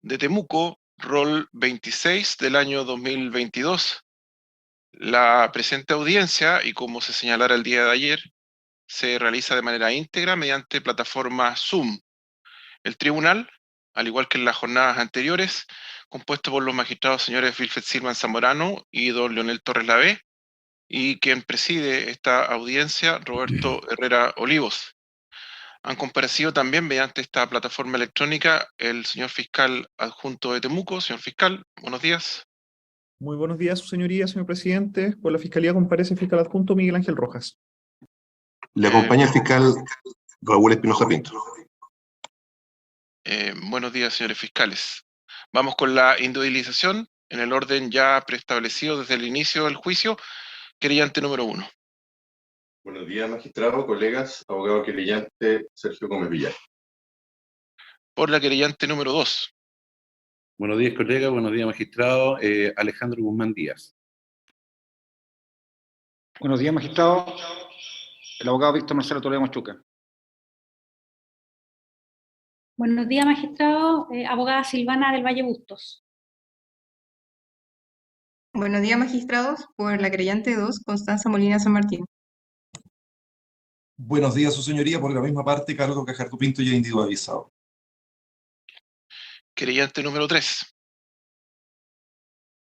de Temuco, rol 26 del año 2022. La presente audiencia, y como se señalara el día de ayer, se realiza de manera íntegra mediante plataforma Zoom. El tribunal, al igual que en las jornadas anteriores, compuesto por los magistrados señores Wilfred Silva Zamorano y don Leonel Torres Lavé, y quien preside esta audiencia, Roberto Herrera Olivos. Han comparecido también mediante esta plataforma electrónica el señor fiscal adjunto de Temuco. Señor fiscal, buenos días. Muy buenos días, su señoría, señor presidente. Por la Fiscalía comparece el fiscal adjunto Miguel Ángel Rojas. Le acompaña el fiscal Raúl Espinosa Pinto. Buenos días, señores fiscales. Vamos con la individualización en el orden ya preestablecido desde el inicio del juicio. Querellante número 1. Buenos días, magistrado, colegas, abogado querellante Sergio Gómez Villar. Por la querellante número 2. Buenos días, colega. Buenos días, magistrado. Alejandro Guzmán Díaz. Buenos días, magistrado. El abogado Víctor Marcelo Toledo Machuca. Buenos días, magistrado. Abogada Silvana del Valle Bustos. Buenos días, magistrados. Por la querellante 2, Constanza Molina San Martín. Buenos días, su señoría. Por la misma parte, Carlos Cajardo Pinto, ya individualizado. Querellante número 3.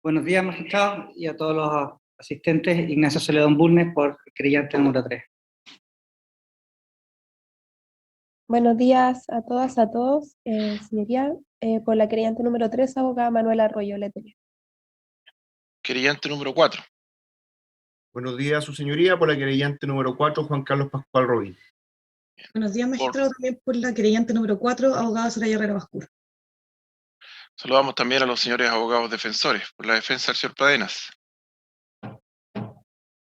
Buenos días, magistrado, y a todos los asistentes. Ignacio Celedón Bulnes, por querellante número 3. Buenos días a todas, a todos. Señoría, por la querellante número 3, abogada Manuela Arroyo Letelier. Querellante número 4. Buenos días, su señoría. Por la querellante número 4, Juan Carlos Pascual Robín. Buenos días, magistrado. También por la querellante número 4, abogada Soraya Herrera Bascur. Saludamos también a los señores abogados defensores. Por la defensa, el señor Pradenas.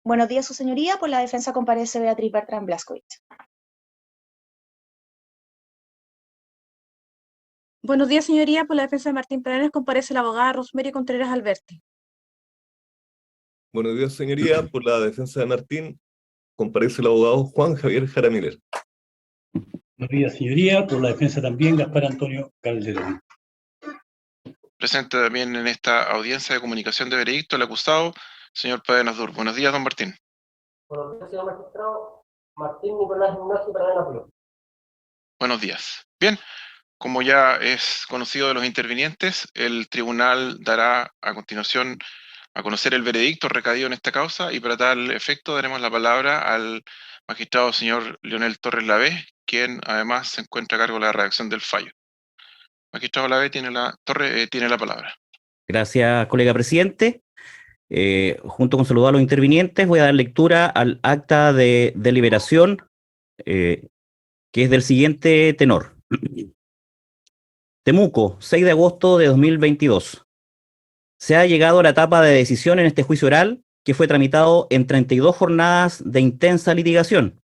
Buenos días, su señoría. Por la defensa comparece Beatriz Bertrán Blaskovich. Buenos días, señoría. Por la defensa de Martín Pradenas comparece la abogada Rosemary Contreras Alberti. Buenos días, señoría. Por la defensa de Martín comparece el abogado Juan Javier Jara Miller. Buenos días, señoría. Por la defensa también Gaspar Antonio Calderón. Presente también en esta audiencia de comunicación de veredicto el acusado, señor Pradenas Dur. Buenos días, don Martín. Buenos días, señor magistrado. Martín Nicolás Ignacio Pradenas Dur. Buenos días. Bien, como ya es conocido de los intervinientes, el tribunal dará a continuación a conocer el veredicto recaído en esta causa, y para tal efecto daremos la palabra al magistrado señor Leonel Torres Lavé, quien además se encuentra a cargo de la redacción del fallo. Magistrado Lavé tiene la palabra. Gracias, colega presidente. Junto con saludar a los intervinientes, voy a dar lectura al acta de deliberación, que es del siguiente tenor. Temuco, 6 de agosto de 2022. Se ha llegado a la etapa de decisión en este juicio oral, que fue tramitado en 32 jornadas de intensa litigación,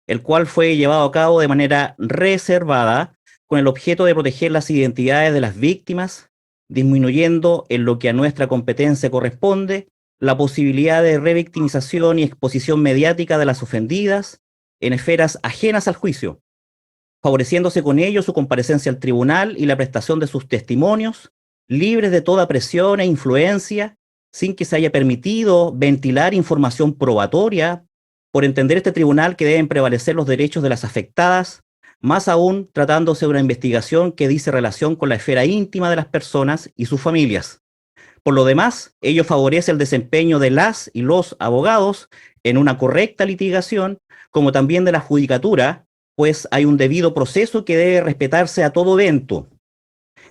el cual fue llevado a cabo de manera reservada con el objeto de proteger las identidades de las víctimas, disminuyendo en lo que a nuestra competencia corresponde la posibilidad de revictimización y exposición mediática de las ofendidas en esferas ajenas al juicio, favoreciéndose con ello su comparecencia al tribunal y la prestación de sus testimonios, libres de toda presión e influencia, sin que se haya permitido ventilar información probatoria, por entender este tribunal que deben prevalecer los derechos de las afectadas, más aún tratándose de una investigación que dice relación con la esfera íntima de las personas y sus familias. Por lo demás, ello favorece el desempeño de las y los abogados en una correcta litigación, como también de la judicatura, pues hay un debido proceso que debe respetarse a todo evento.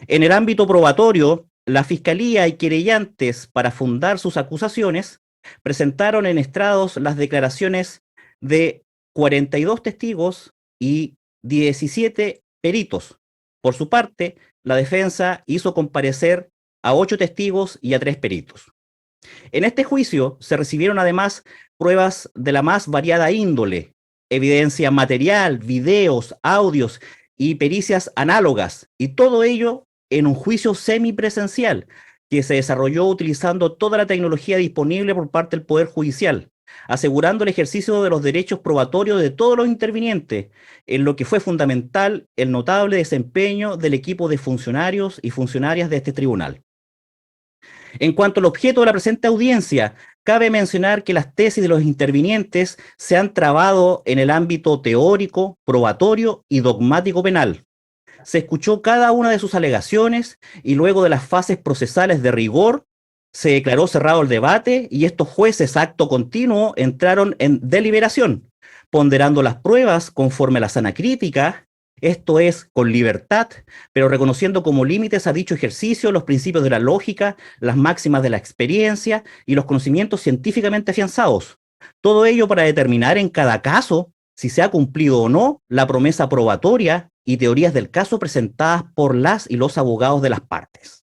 En el ámbito probatorio, la Fiscalía y querellantes, para fundar sus acusaciones, presentaron en estrados las declaraciones de 42 testigos y 17 peritos. Por su parte, la defensa hizo comparecer a 8 testigos y a 3 peritos. En este juicio se recibieron además pruebas de la más variada índole, evidencia material, videos, audios y pericias análogas, y todo ello en un juicio semipresencial que se desarrolló utilizando toda la tecnología disponible por parte del Poder Judicial, asegurando el ejercicio de los derechos probatorios de todos los intervinientes, en lo que fue fundamental el notable desempeño del equipo de funcionarios y funcionarias de este tribunal. En cuanto al objeto de la presente audiencia, cabe mencionar que las tesis de los intervinientes se han trabado en el ámbito teórico, probatorio y dogmático penal. Se escuchó cada una de sus alegaciones y luego de las fases procesales de rigor, se declaró cerrado el debate y estos jueces, acto continuo, entraron en deliberación, ponderando las pruebas conforme a la sana crítica, esto es, con libertad, pero reconociendo como límites a dicho ejercicio los principios de la lógica, las máximas de la experiencia y los conocimientos científicamente afianzados. Todo ello para determinar en cada caso si se ha cumplido o no la promesa probatoria y teorías del caso presentadas por las y los abogados de las partes.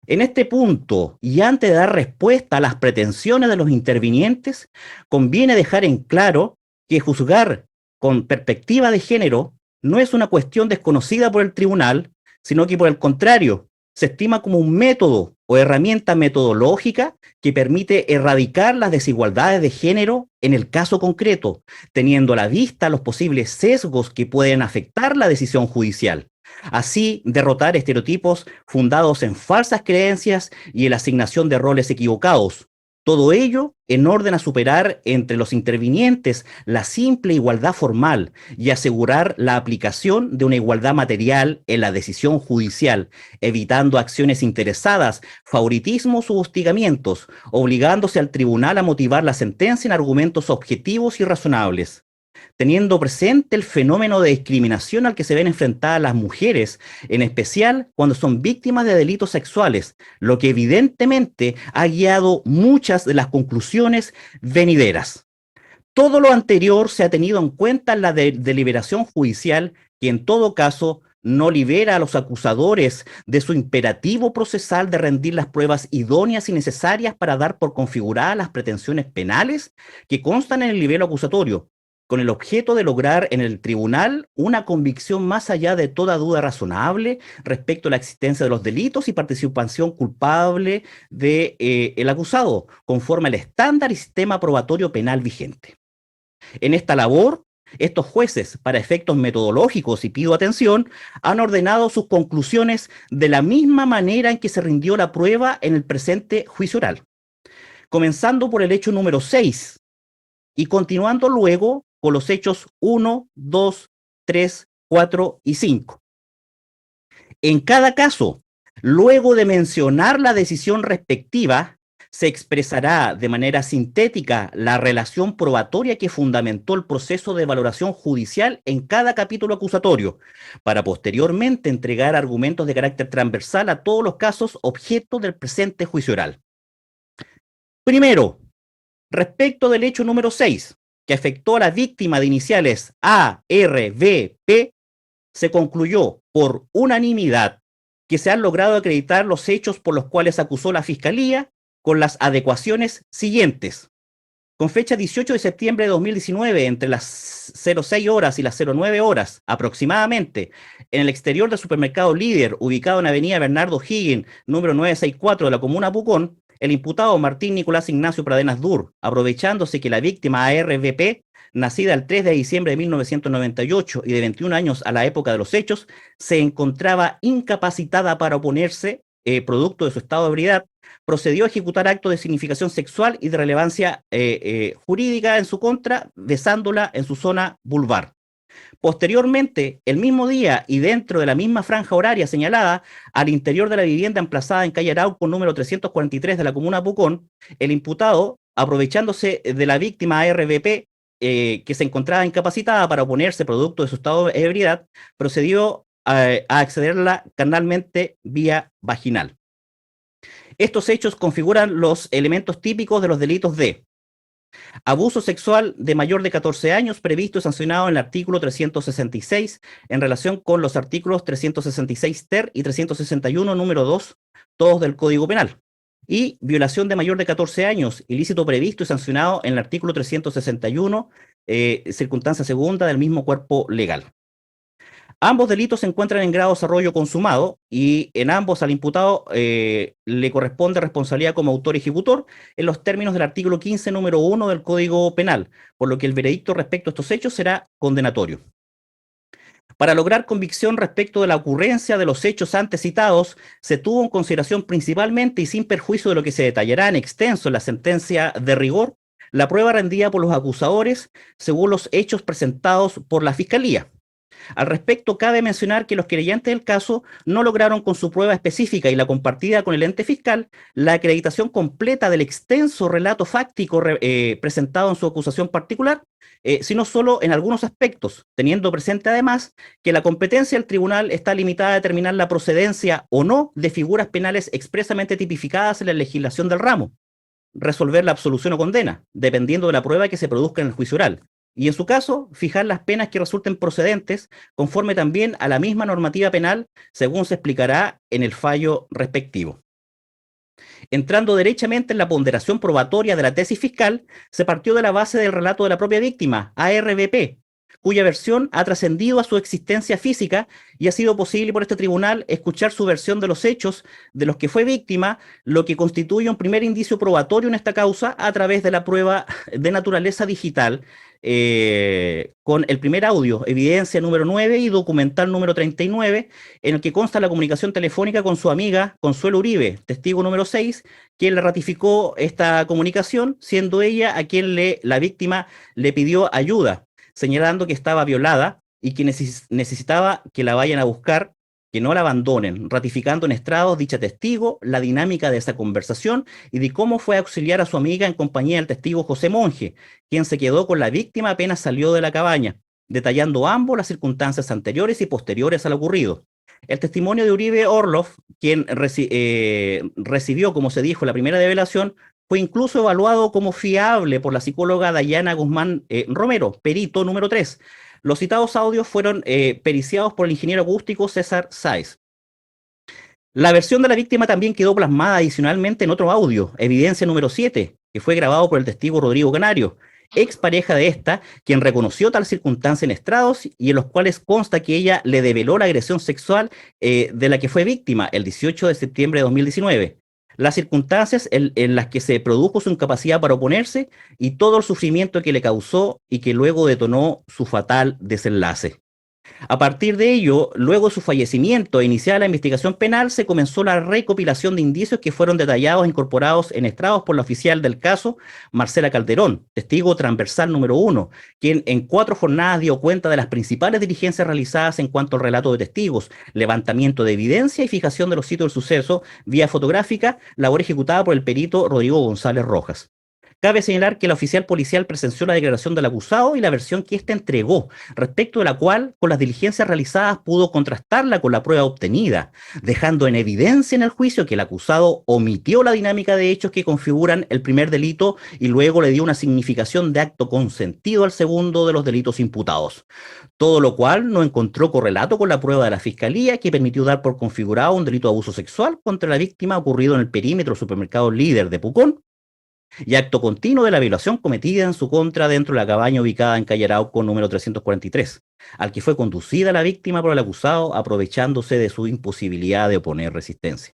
En este punto, y antes de dar respuesta a las pretensiones de los intervinientes, conviene dejar en claro que juzgar con perspectiva de género no es una cuestión desconocida por el tribunal, sino que por el contrario, se estima como un método o herramienta metodológica que permite erradicar las desigualdades de género en el caso concreto, teniendo a la vista los posibles sesgos que pueden afectar la decisión judicial. Así, derrotar estereotipos fundados en falsas creencias y en la asignación de roles equivocados. Todo ello en orden a superar entre los intervinientes la simple igualdad formal y asegurar la aplicación de una igualdad material en la decisión judicial, evitando acciones interesadas, favoritismos u hostigamientos, obligándose al tribunal a motivar la sentencia en argumentos objetivos y razonables. Teniendo presente el fenómeno de discriminación al que se ven enfrentadas las mujeres, en especial cuando son víctimas de delitos sexuales, lo que evidentemente ha guiado muchas de las conclusiones venideras. Todo lo anterior se ha tenido en cuenta en la deliberación judicial, que en todo caso no libera a los acusadores de su imperativo procesal de rendir las pruebas idóneas y necesarias para dar por configuradas las pretensiones penales que constan en el libelo acusatorio, con el objeto de lograr en el tribunal una convicción más allá de toda duda razonable respecto a la existencia de los delitos y participación culpable del acusado, conforme al estándar y sistema probatorio penal vigente. En esta labor, estos jueces, para efectos metodológicos, y pido atención, han ordenado sus conclusiones de la misma manera en que se rindió la prueba en el presente juicio oral, comenzando por el hecho número 6 y continuando luego con los hechos 1, 2, 3, 4 y 5. En cada caso, luego de mencionar la decisión respectiva, se expresará de manera sintética la relación probatoria que fundamentó el proceso de valoración judicial en cada capítulo acusatorio, para posteriormente entregar argumentos de carácter transversal a todos los casos objeto del presente juicio oral. Primero, respecto del hecho número 6, que afectó a la víctima de iniciales A, R, V, P, se concluyó por unanimidad que se han logrado acreditar los hechos por los cuales acusó la Fiscalía con las adecuaciones siguientes. Con fecha 18 de septiembre de 2019, entre las 06 horas y las 09 horas aproximadamente, en el exterior del supermercado Líder, ubicado en Avenida Bernardo Higgins, número 964 de la comuna Pucón, el imputado Martín Nicolás Ignacio Pradenas Dur, aprovechándose que la víctima ARVP, nacida el 3 de diciembre de 1998 y de 21 años a la época de los hechos, se encontraba incapacitada para oponerse, producto de su estado de ebriedad, procedió a ejecutar actos de significación sexual y de relevancia jurídica en su contra, besándola en su zona vulvar. Posteriormente, el mismo día y dentro de la misma franja horaria señalada, al interior de la vivienda emplazada en calle Arauco, número 343 de la comuna Pucón, el imputado, aprovechándose de la víctima ARVP, que se encontraba incapacitada para oponerse producto de su estado de ebriedad, procedió a accederla carnalmente vía vaginal. Estos hechos configuran los elementos típicos de los delitos de abuso sexual de mayor de 14 años previsto y sancionado en el artículo 366 en relación con los artículos 366 ter y 361 número 2, todos del Código Penal. Y violación de mayor de 14 años, ilícito previsto y sancionado en el artículo 361, circunstancia segunda del mismo cuerpo legal. Ambos delitos se encuentran en grado de desarrollo consumado y en ambos al imputado le corresponde responsabilidad como autor y ejecutor en los términos del artículo 15, número 1 del Código Penal, por lo que el veredicto respecto a estos hechos será condenatorio. Para lograr convicción respecto de la ocurrencia de los hechos antes citados, se tuvo en consideración principalmente y sin perjuicio de lo que se detallará en extenso en la sentencia de rigor, la prueba rendida por los acusadores según los hechos presentados por la Fiscalía. Al respecto, cabe mencionar que los querellantes del caso no lograron con su prueba específica y la compartida con el ente fiscal la acreditación completa del extenso relato fáctico presentado en su acusación particular, sino solo en algunos aspectos, teniendo presente además que la competencia del tribunal está limitada a determinar la procedencia o no de figuras penales expresamente tipificadas en la legislación del ramo, resolver la absolución o condena, dependiendo de la prueba que se produzca en el juicio oral. Y en su caso, fijar las penas que resulten procedentes, conforme también a la misma normativa penal, según se explicará en el fallo respectivo. Entrando derechamente en la ponderación probatoria de la tesis fiscal, se partió de la base del relato de la propia víctima, ARBP, cuya versión ha trascendido a su existencia física y ha sido posible por este tribunal escuchar su versión de los hechos de los que fue víctima, lo que constituye un primer indicio probatorio en esta causa a través de la prueba de naturaleza digital, con el primer audio, evidencia número 9 y documental número 39, en el que consta la comunicación telefónica con su amiga Consuelo Uribe, testigo número 6, quien le ratificó esta comunicación, siendo ella a quien la víctima le pidió ayuda, señalando que estaba violada y que necesitaba que la vayan a buscar, que no la abandonen, ratificando en estrados dicha testigo, la dinámica de esa conversación y de cómo fue a auxiliar a su amiga en compañía del testigo José Monge, quien se quedó con la víctima apenas salió de la cabaña, detallando ambos las circunstancias anteriores y posteriores al ocurrido. El testimonio de Uribe Orloff, quien recibió, como se dijo, la primera develación, fue incluso evaluado como fiable por la psicóloga Dayana Guzmán Romero, perito número 3. Los citados audios fueron periciados por el ingeniero acústico César Sáez. La versión de la víctima también quedó plasmada adicionalmente en otro audio, evidencia número 7, que fue grabado por el testigo Rodrigo Canario, expareja de esta, quien reconoció tal circunstancia en estrados y en los cuales consta que ella le develó la agresión sexual de la que fue víctima el 18 de septiembre de 2019. Las circunstancias en las que se produjo su incapacidad para oponerse y todo el sufrimiento que le causó y que luego detonó su fatal desenlace. A partir de ello, luego de su fallecimiento e iniciada la investigación penal, se comenzó la recopilación de indicios que fueron detallados e incorporados en estrados por la oficial del caso, Marcela Calderón, testigo transversal número 1, quien en 4 jornadas dio cuenta de las principales diligencias realizadas en cuanto al relato de testigos, levantamiento de evidencia y fijación de los sitios del suceso vía fotográfica, labor ejecutada por el perito Rodrigo González Rojas. Cabe señalar que la oficial policial presenció la declaración del acusado y la versión que éste entregó, respecto de la cual, con las diligencias realizadas, pudo contrastarla con la prueba obtenida, dejando en evidencia en el juicio que el acusado omitió la dinámica de hechos que configuran el primer delito y luego le dio una significación de acto consentido al segundo de los delitos imputados. Todo lo cual no encontró correlato con la prueba de la Fiscalía, que permitió dar por configurado un delito de abuso sexual contra la víctima ocurrido en el perímetro supermercado Líder de Pucón, y acto continuo de la violación cometida en su contra dentro de la cabaña ubicada en calle Arauco número 343, al que fue conducida la víctima por el acusado aprovechándose de su imposibilidad de oponer resistencia.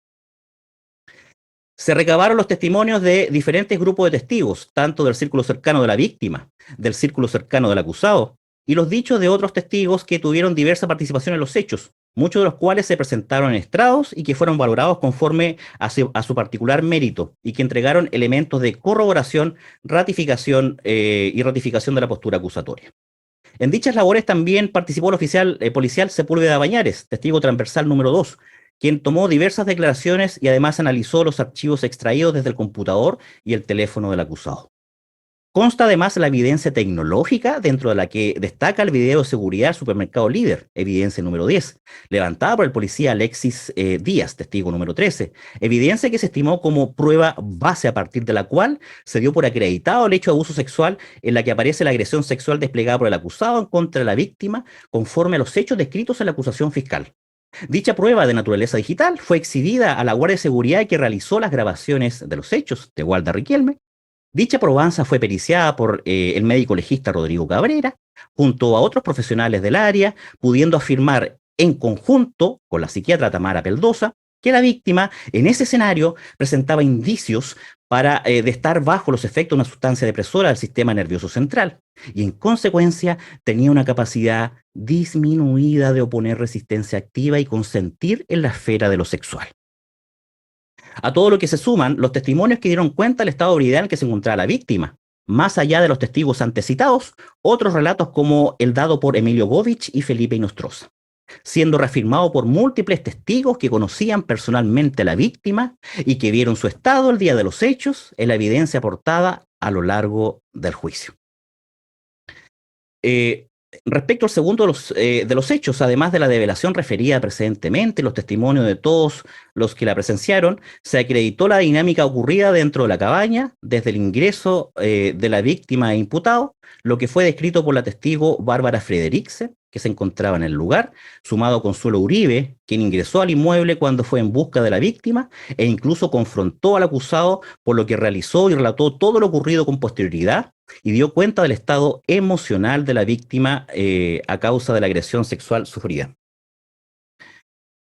Se recabaron los testimonios de diferentes grupos de testigos, tanto del círculo cercano de la víctima, del círculo cercano del acusado, y los dichos de otros testigos que tuvieron diversa participación en los hechos, muchos de los cuales se presentaron en estrados y que fueron valorados conforme a su particular mérito y que entregaron elementos de corroboración, ratificación y ratificación de la postura acusatoria. En dichas labores también participó el oficial policial Sepúlveda Bañares, testigo transversal número 2, quien tomó diversas declaraciones y además analizó los archivos extraídos desde el computador y el teléfono del acusado. Consta además la evidencia tecnológica, dentro de la que destaca el video de seguridad del supermercado Líder, evidencia número 10, levantada por el policía Alexis Díaz, testigo número 13, evidencia que se estimó como prueba base a partir de la cual se dio por acreditado el hecho de abuso sexual, en la que aparece la agresión sexual desplegada por el acusado en contra de la víctima, conforme a los hechos descritos en la acusación fiscal. Dicha prueba de naturaleza digital fue exhibida a la Guardia de Seguridad que realizó las grabaciones de los hechos de Walda Riquelme. Dicha probanza fue periciada por el médico legista Rodrigo Cabrera, junto a otros profesionales del área, pudiendo afirmar en conjunto con la psiquiatra Tamara Peldosa que la víctima en ese escenario presentaba indicios de estar bajo los efectos de una sustancia depresora del sistema nervioso central y en consecuencia tenía una capacidad disminuida de oponer resistencia activa y consentir en la esfera de lo sexual. A todo lo que se suman los testimonios que dieron cuenta del estado de ebriedad en el que se encontraba la víctima. Más allá de los testigos antecitados, otros relatos como el dado por Emilio Govich y Felipe Inostroza, siendo reafirmado por múltiples testigos que conocían personalmente a la víctima y que vieron su estado el día de los hechos en la evidencia aportada a lo largo del juicio. Respecto al segundo de los hechos, además de la develación referida precedentemente, los testimonios de todos los que la presenciaron, se acreditó la dinámica ocurrida dentro de la cabaña, desde el ingreso de la víctima e imputado, lo que fue descrito por la testigo Bárbara Frederiksen, que se encontraba en el lugar, sumado a Consuelo Uribe, quien ingresó al inmueble cuando fue en busca de la víctima e incluso confrontó al acusado, por lo que realizó y relató todo lo ocurrido con posterioridad y dio cuenta del estado emocional de la víctima a causa de la agresión sexual sufrida.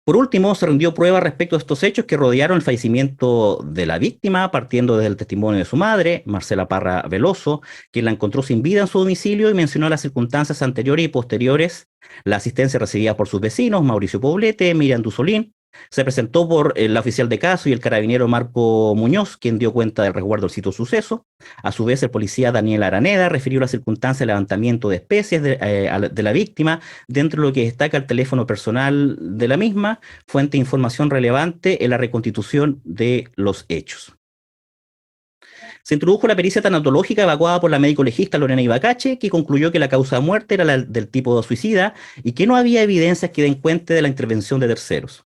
Por último, se rindió prueba respecto a estos hechos que rodearon el fallecimiento de la víctima, partiendo desde el testimonio de su madre, Marcela Parra Veloso, quien la encontró sin vida en su domicilio y mencionó las circunstancias anteriores y posteriores, la asistencia recibida por sus vecinos, Mauricio Poblete, Miriam Dusolín. Se presentó por la oficial de caso y el carabinero Marco Muñoz, quien dio cuenta del resguardo del sitio suceso. A su vez, el policía Daniel Araneda refirió las circunstancias del levantamiento de especies de la víctima, dentro de lo que destaca el teléfono personal de la misma, fuente de información relevante en la reconstitución de los hechos. Se introdujo la pericia tanatológica evacuada por la médico legista Lorena Ibacache, que concluyó que la causa de muerte era la del tipo de suicida y que no había evidencias que den cuenta de la intervención de terceros.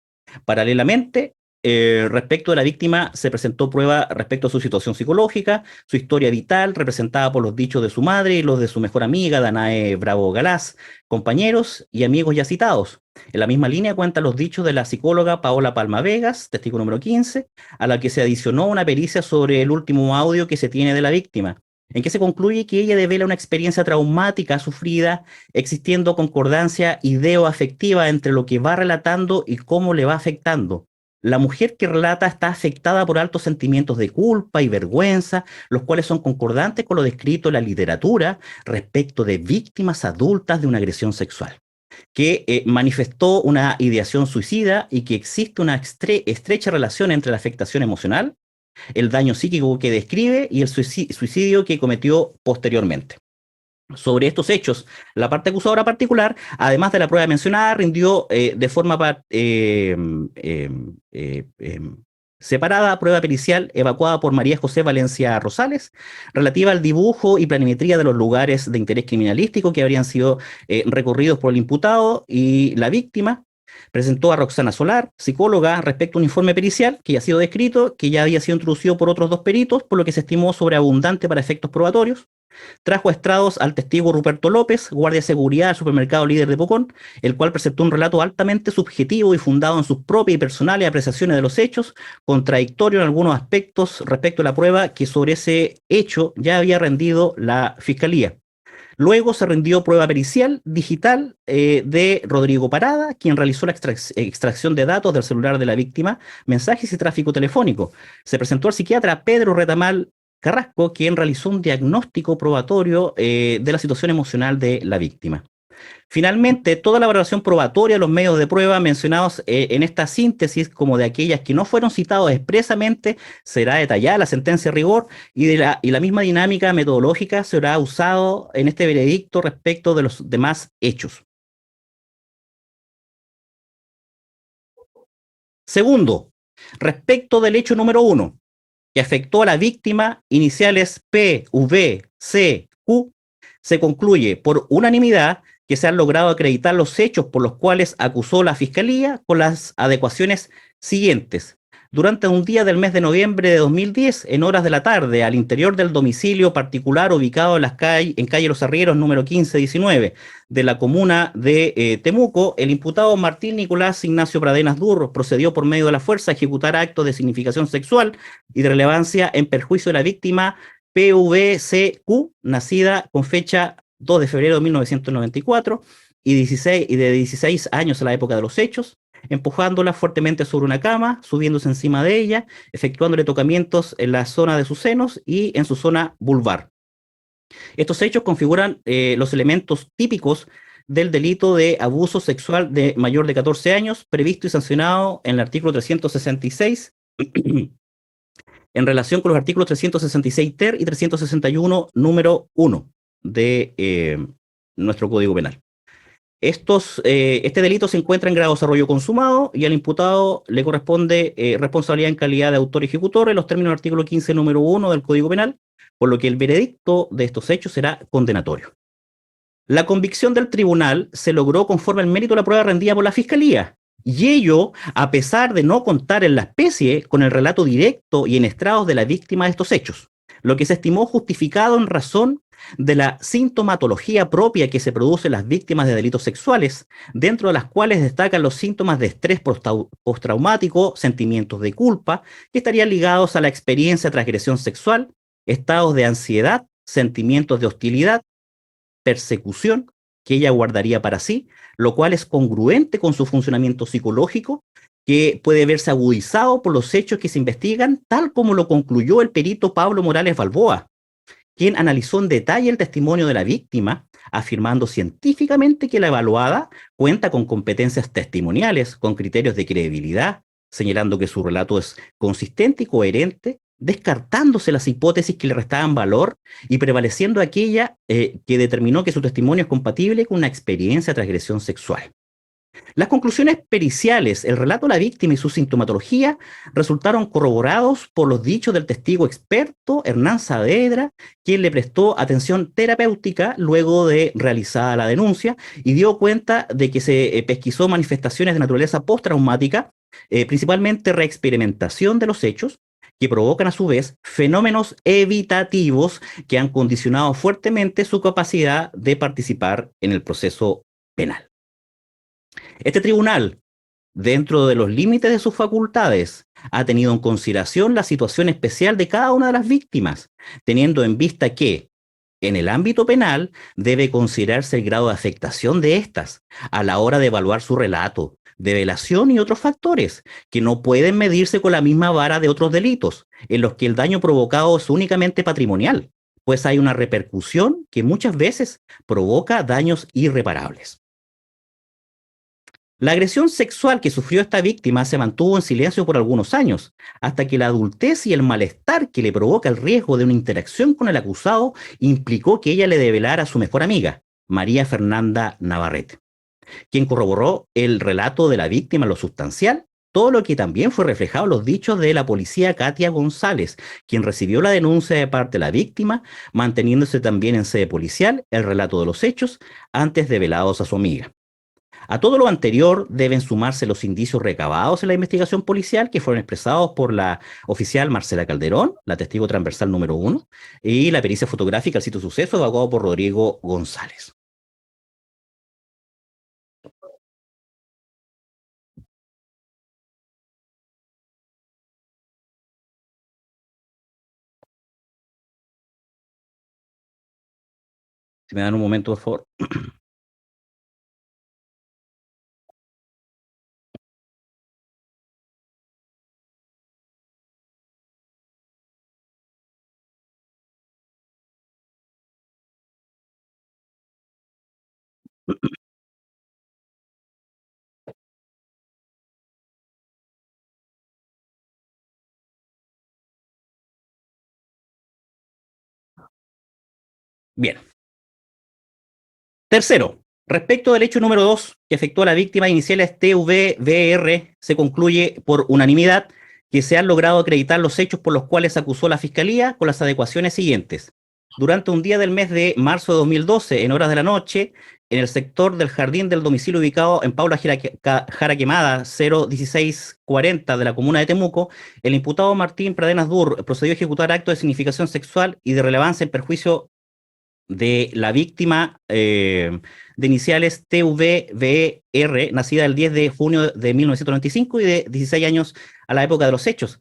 Paralelamente, respecto de la víctima, se presentó prueba respecto a su situación psicológica, su historia vital, representada por los dichos de su madre y los de su mejor amiga, Danae Bravo Galás, compañeros y amigos ya citados. En la misma línea cuentan los dichos de la psicóloga Paola Palma Vegas, testigo número 15, a la que se adicionó una pericia sobre el último audio que se tiene de la víctima, en que se concluye que ella devela una experiencia traumática sufrida, existiendo concordancia ideo-afectiva entre lo que va relatando y cómo le va afectando. La mujer que relata está afectada por altos sentimientos de culpa y vergüenza, los cuales son concordantes con lo descrito en la literatura respecto de víctimas adultas de una agresión sexual, que manifestó una ideación suicida y que existe una estrecha relación entre la afectación emocional, el daño psíquico que describe y el suicidio que cometió posteriormente. Sobre estos hechos, la parte acusadora particular, además de la prueba mencionada, rindió de forma separada prueba pericial evacuada por María José Valencia Rosales, relativa al dibujo y planimetría de los lugares de interés criminalístico que habrían sido recorridos por el imputado y la víctima. Presentó a Roxana Solar, psicóloga, respecto a un informe pericial que ya ha sido descrito, que ya había sido introducido por otros dos peritos, por lo que se estimó sobreabundante para efectos probatorios. Trajo a estrados al testigo Ruperto López, guardia de seguridad del supermercado Líder de Pucón, el cual presentó un relato altamente subjetivo y fundado en sus propias y personales apreciaciones de los hechos, contradictorio en algunos aspectos respecto a la prueba que sobre ese hecho ya había rendido la Fiscalía. Luego se rindió prueba pericial digital de Rodrigo Parada, quien realizó la extracción de datos del celular de la víctima, mensajes y tráfico telefónico. Se presentó al psiquiatra Pedro Retamal Carrasco, quien realizó un diagnóstico probatorio de la situación emocional de la víctima. Finalmente, toda la valoración probatoria de los medios de prueba mencionados en esta síntesis, como de aquellas que no fueron citados expresamente, será detallada la sentencia de rigor y la misma dinámica metodológica será usado en este veredicto respecto de los demás hechos. Segundo, respecto del hecho número 1, que afectó a la víctima, iniciales P, V, C, Q, se concluye por unanimidad que se han logrado acreditar los hechos por los cuales acusó la Fiscalía con las adecuaciones siguientes. Durante un día del mes de noviembre de 2010, en horas de la tarde, al interior del domicilio particular ubicado en calle Los Arrieros número 1519 de la comuna de Temuco, el imputado Martín Nicolás Ignacio Pradenas Durro procedió por medio de la fuerza a ejecutar actos de significación sexual y de relevancia en perjuicio de la víctima PVCQ, nacida con fecha 2 de febrero de 1994 y de 16 años a la época de los hechos, empujándola fuertemente sobre una cama, subiéndose encima de ella, efectuándole tocamientos en la zona de sus senos y en su zona vulvar. Estos hechos configuran los elementos típicos del delito de abuso sexual de mayor de 14 años, previsto y sancionado en el artículo 366, en relación con los artículos 366 ter y 361 número 1 de nuestro Código Penal. Este delito se encuentra en grado de desarrollo consumado y al imputado le corresponde responsabilidad en calidad de autor ejecutor en los términos del artículo 15 número 1 del Código Penal, por lo que el veredicto de estos hechos será condenatorio. La convicción del tribunal se logró conforme al mérito de la prueba rendida por la Fiscalía, y ello a pesar de no contar en la especie con el relato directo y en estrados de la víctima de estos hechos, lo que se estimó justificado en razón de la sintomatología propia que se produce en las víctimas de delitos sexuales, dentro de las cuales destacan los síntomas de estrés postraumático, sentimientos de culpa, que estarían ligados a la experiencia de transgresión sexual, estados de ansiedad, sentimientos de hostilidad, persecución que ella guardaría para sí, lo cual es congruente con su funcionamiento psicológico, que puede verse agudizado por los hechos que se investigan, tal como lo concluyó el perito Pablo Morales Balboa, quien analizó en detalle el testimonio de la víctima, afirmando científicamente que la evaluada cuenta con competencias testimoniales, con criterios de credibilidad, señalando que su relato es consistente y coherente, descartándose las hipótesis que le restaban valor y prevaleciendo aquella que determinó que su testimonio es compatible con una experiencia de transgresión sexual. Las conclusiones periciales, el relato de la víctima y su sintomatología resultaron corroborados por los dichos del testigo experto Hernán Saavedra, quien le prestó atención terapéutica luego de realizada la denuncia y dio cuenta de que se pesquisó manifestaciones de naturaleza postraumática, principalmente reexperimentación de los hechos, que provocan a su vez fenómenos evitativos que han condicionado fuertemente su capacidad de participar en el proceso penal. Este tribunal, dentro de los límites de sus facultades, ha tenido en consideración la situación especial de cada una de las víctimas, teniendo en vista que, en el ámbito penal, debe considerarse el grado de afectación de éstas a la hora de evaluar su relato, develación y otros factores que no pueden medirse con la misma vara de otros delitos, en los que el daño provocado es únicamente patrimonial, pues hay una repercusión que muchas veces provoca daños irreparables. La agresión sexual que sufrió esta víctima se mantuvo en silencio por algunos años, hasta que la adultez y el malestar que le provoca el riesgo de una interacción con el acusado implicó que ella le develara a su mejor amiga, María Fernanda Navarrete, quien corroboró el relato de la víctima en lo sustancial, todo lo que también fue reflejado en los dichos de la policía Katia González, quien recibió la denuncia de parte de la víctima, manteniéndose también en sede policial el relato de los hechos antes develados a su amiga. A todo lo anterior deben sumarse los indicios recabados en la investigación policial que fueron expresados por la oficial Marcela Calderón, la testigo transversal número 1, y la pericia fotográfica del sitio de suceso evacuado por Rodrigo González. Si me dan un momento, por favor. Bien. Tercero, respecto del hecho número 2 que afectó a la víctima iniciales TVBR, se concluye por unanimidad que se han logrado acreditar los hechos por los cuales acusó la Fiscalía con las adecuaciones siguientes. Durante un día del mes de marzo de 2012, en horas de la noche, en el sector del jardín del domicilio ubicado en Paula Jara Quemada, 01640 de la comuna de Temuco, el imputado Martín Pradenas Dur procedió a ejecutar actos de significación sexual y de relevancia en perjuicio de la víctima de iniciales TVBR, nacida el 10 de junio de 1995 y de 16 años a la época de los hechos.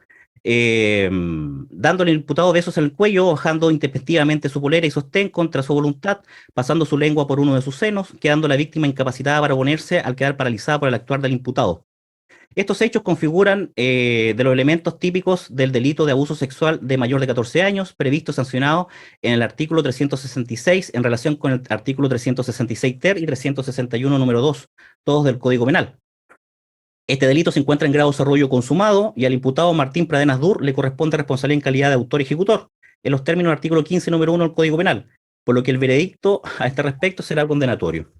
dándole al imputado besos en el cuello, bajando intempestivamente su polera y sostén contra su voluntad, pasando su lengua por uno de sus senos, quedando la víctima incapacitada para oponerse al quedar paralizada por el actuar del imputado. Estos hechos configuran de los elementos típicos del delito de abuso sexual de mayor de 14 años, previsto y sancionado en el artículo 366 en relación con el artículo 366 ter y 361 número 2, todos del Código Penal. Este delito se encuentra en grado de desarrollo consumado y al imputado Martín Pradenas Dur le corresponde responsabilidad en calidad de autor ejecutor, en los términos del artículo 15 número 1 del Código Penal, por lo que el veredicto a este respecto será condenatorio.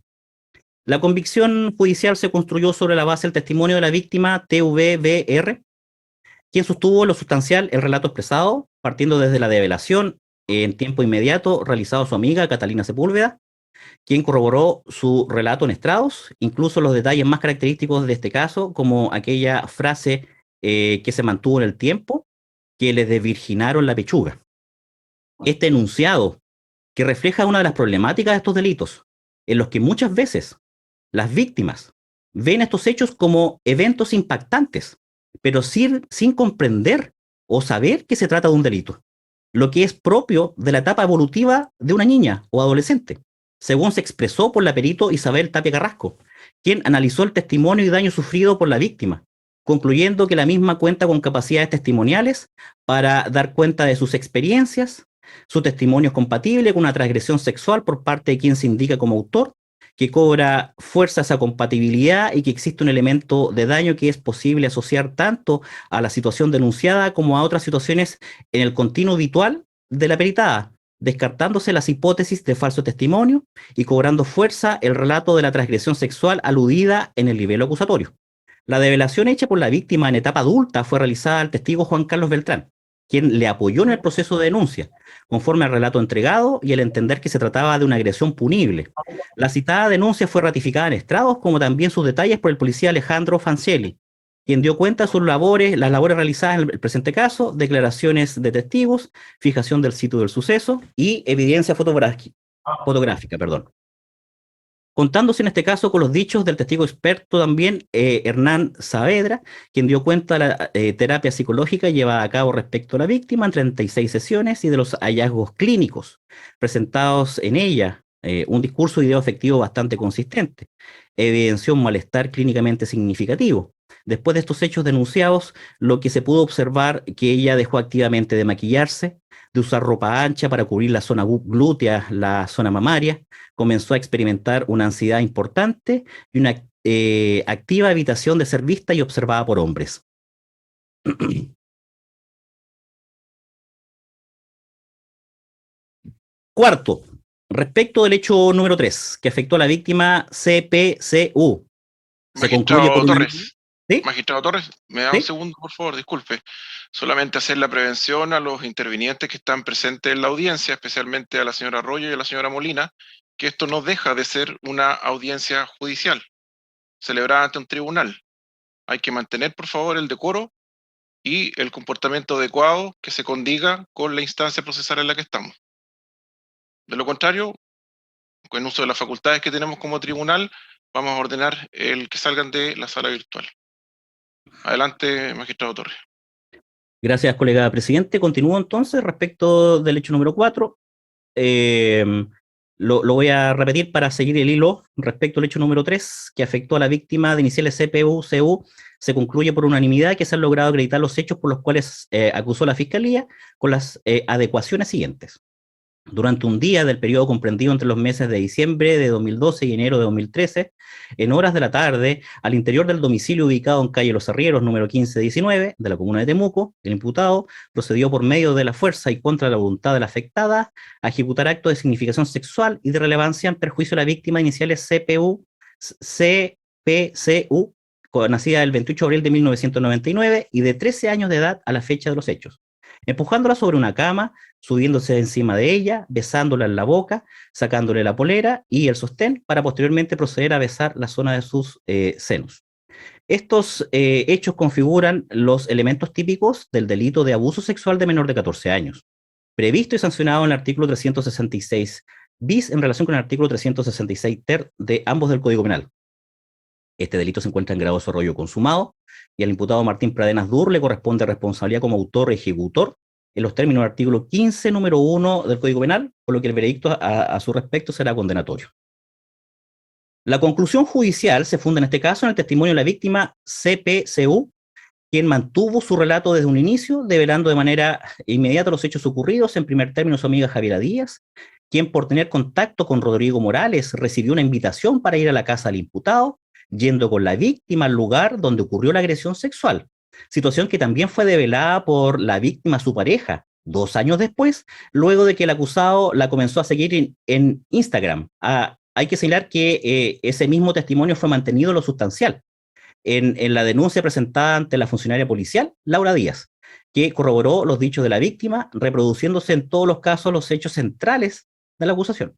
La convicción judicial se construyó sobre la base del testimonio de la víctima TVBR, quien sostuvo en lo sustancial el relato expresado, partiendo desde la develación en tiempo inmediato realizado a su amiga Catalina Sepúlveda, quien corroboró su relato en estrados, incluso los detalles más característicos de este caso, como aquella frase que se mantuvo en el tiempo, que les desvirginaron la pechuga. Este enunciado, que refleja una de las problemáticas de estos delitos, en los que muchas veces las víctimas ven estos hechos como eventos impactantes, pero sin comprender o saber que se trata de un delito, lo que es propio de la etapa evolutiva de una niña o adolescente, según se expresó por la perito Isabel Tapia Carrasco, quien analizó el testimonio y daño sufrido por la víctima, concluyendo que la misma cuenta con capacidades testimoniales para dar cuenta de sus experiencias. Su testimonio es compatible con una transgresión sexual por parte de quien se indica como autor, que cobra fuerza esa compatibilidad y que existe un elemento de daño que es posible asociar tanto a la situación denunciada como a otras situaciones en el continuo habitual de la peritada, descartándose las hipótesis de falso testimonio y cobrando fuerza el relato de la transgresión sexual aludida en el libelo acusatorio. La develación hecha por la víctima en etapa adulta fue realizada al testigo Juan Carlos Beltrán, quien le apoyó en el proceso de denuncia, conforme al relato entregado y el entender que se trataba de una agresión punible. La citada denuncia fue ratificada en estrados, como también sus detalles por el policía Alejandro Fancelli, quien dio cuenta de sus labores, las labores realizadas en el presente caso, declaraciones de testigos, fijación del sitio del suceso y evidencia fotográfica. Contándose en este caso con los dichos del testigo experto también, Hernán Saavedra, quien dio cuenta de la terapia psicológica llevada a cabo respecto a la víctima en 36 sesiones y de los hallazgos clínicos presentados en ella, un discurso y video afectivo bastante consistente, evidenció un malestar clínicamente significativo. Después de estos hechos denunciados, lo que se pudo observar que ella dejó activamente de maquillarse, de usar ropa ancha para cubrir la zona glútea, la zona mamaria, comenzó a experimentar una ansiedad importante y una activa evitación de ser vista y observada por hombres. Cuarto, respecto del hecho número 3, que afectó a la víctima CPCU. Se concluye por Torres. ¿Sí? Magistrado Torres, me da un segundo, por favor, disculpe. Solamente hacer la prevención a los intervinientes que están presentes en la audiencia, especialmente a la señora Arroyo y a la señora Molina, que esto no deja de ser una audiencia judicial, celebrada ante un tribunal. Hay que mantener, por favor, el decoro y el comportamiento adecuado que se condiga con la instancia procesal en la que estamos. De lo contrario, con uso de las facultades que tenemos como tribunal, vamos a ordenar el que salgan de la sala virtual. Adelante, magistrado Torres. Gracias, colega presidente. Continúo entonces respecto del hecho número 4. Lo voy a repetir para seguir el hilo. Respecto al hecho número 3, que afectó a la víctima de iniciales CPU-CU, se concluye por unanimidad que se han logrado acreditar los hechos por los cuales acusó la Fiscalía con las adecuaciones siguientes. Durante un día del periodo comprendido entre los meses de diciembre de 2012 y enero de 2013, en horas de la tarde, al interior del domicilio ubicado en calle Los Arrieros, número 1519, de la comuna de Temuco, el imputado procedió por medio de la fuerza y contra la voluntad de la afectada a ejecutar actos de significación sexual y de relevancia en perjuicio de la víctima iniciales CPCU, nacida el 28 de abril de 1999 y de 13 años de edad a la fecha de los hechos, empujándola sobre una cama, subiéndose encima de ella, besándola en la boca, sacándole la polera y el sostén para posteriormente proceder a besar la zona de sus senos. Estos hechos configuran los elementos típicos del delito de abuso sexual de menor de 14 años, previsto y sancionado en el artículo 366 bis en relación con el artículo 366 ter de ambos del Código Penal. Este delito se encuentra en grado de desarrollo consumado y al imputado Martín Pradenas Dur le corresponde responsabilidad como autor ejecutor en los términos del artículo 15, número 1 del Código Penal, por lo que el veredicto a su respecto será condenatorio. La conclusión judicial se funda en este caso en el testimonio de la víctima CPCU, quien mantuvo su relato desde un inicio, develando de manera inmediata los hechos ocurridos, en primer término su amiga Javiera Díaz, quien por tener contacto con Rodrigo Morales recibió una invitación para ir a la casa del imputado, yendo con la víctima al lugar donde ocurrió la agresión sexual, situación que también fue develada por la víctima, su pareja, 2 años después, luego de que el acusado la comenzó a seguir en Instagram. Hay que señalar que ese mismo testimonio fue mantenido en lo sustancial en la denuncia presentada ante la funcionaria policial, Laura Díaz, que corroboró los dichos de la víctima, reproduciéndose en todos los casos los hechos centrales de la acusación.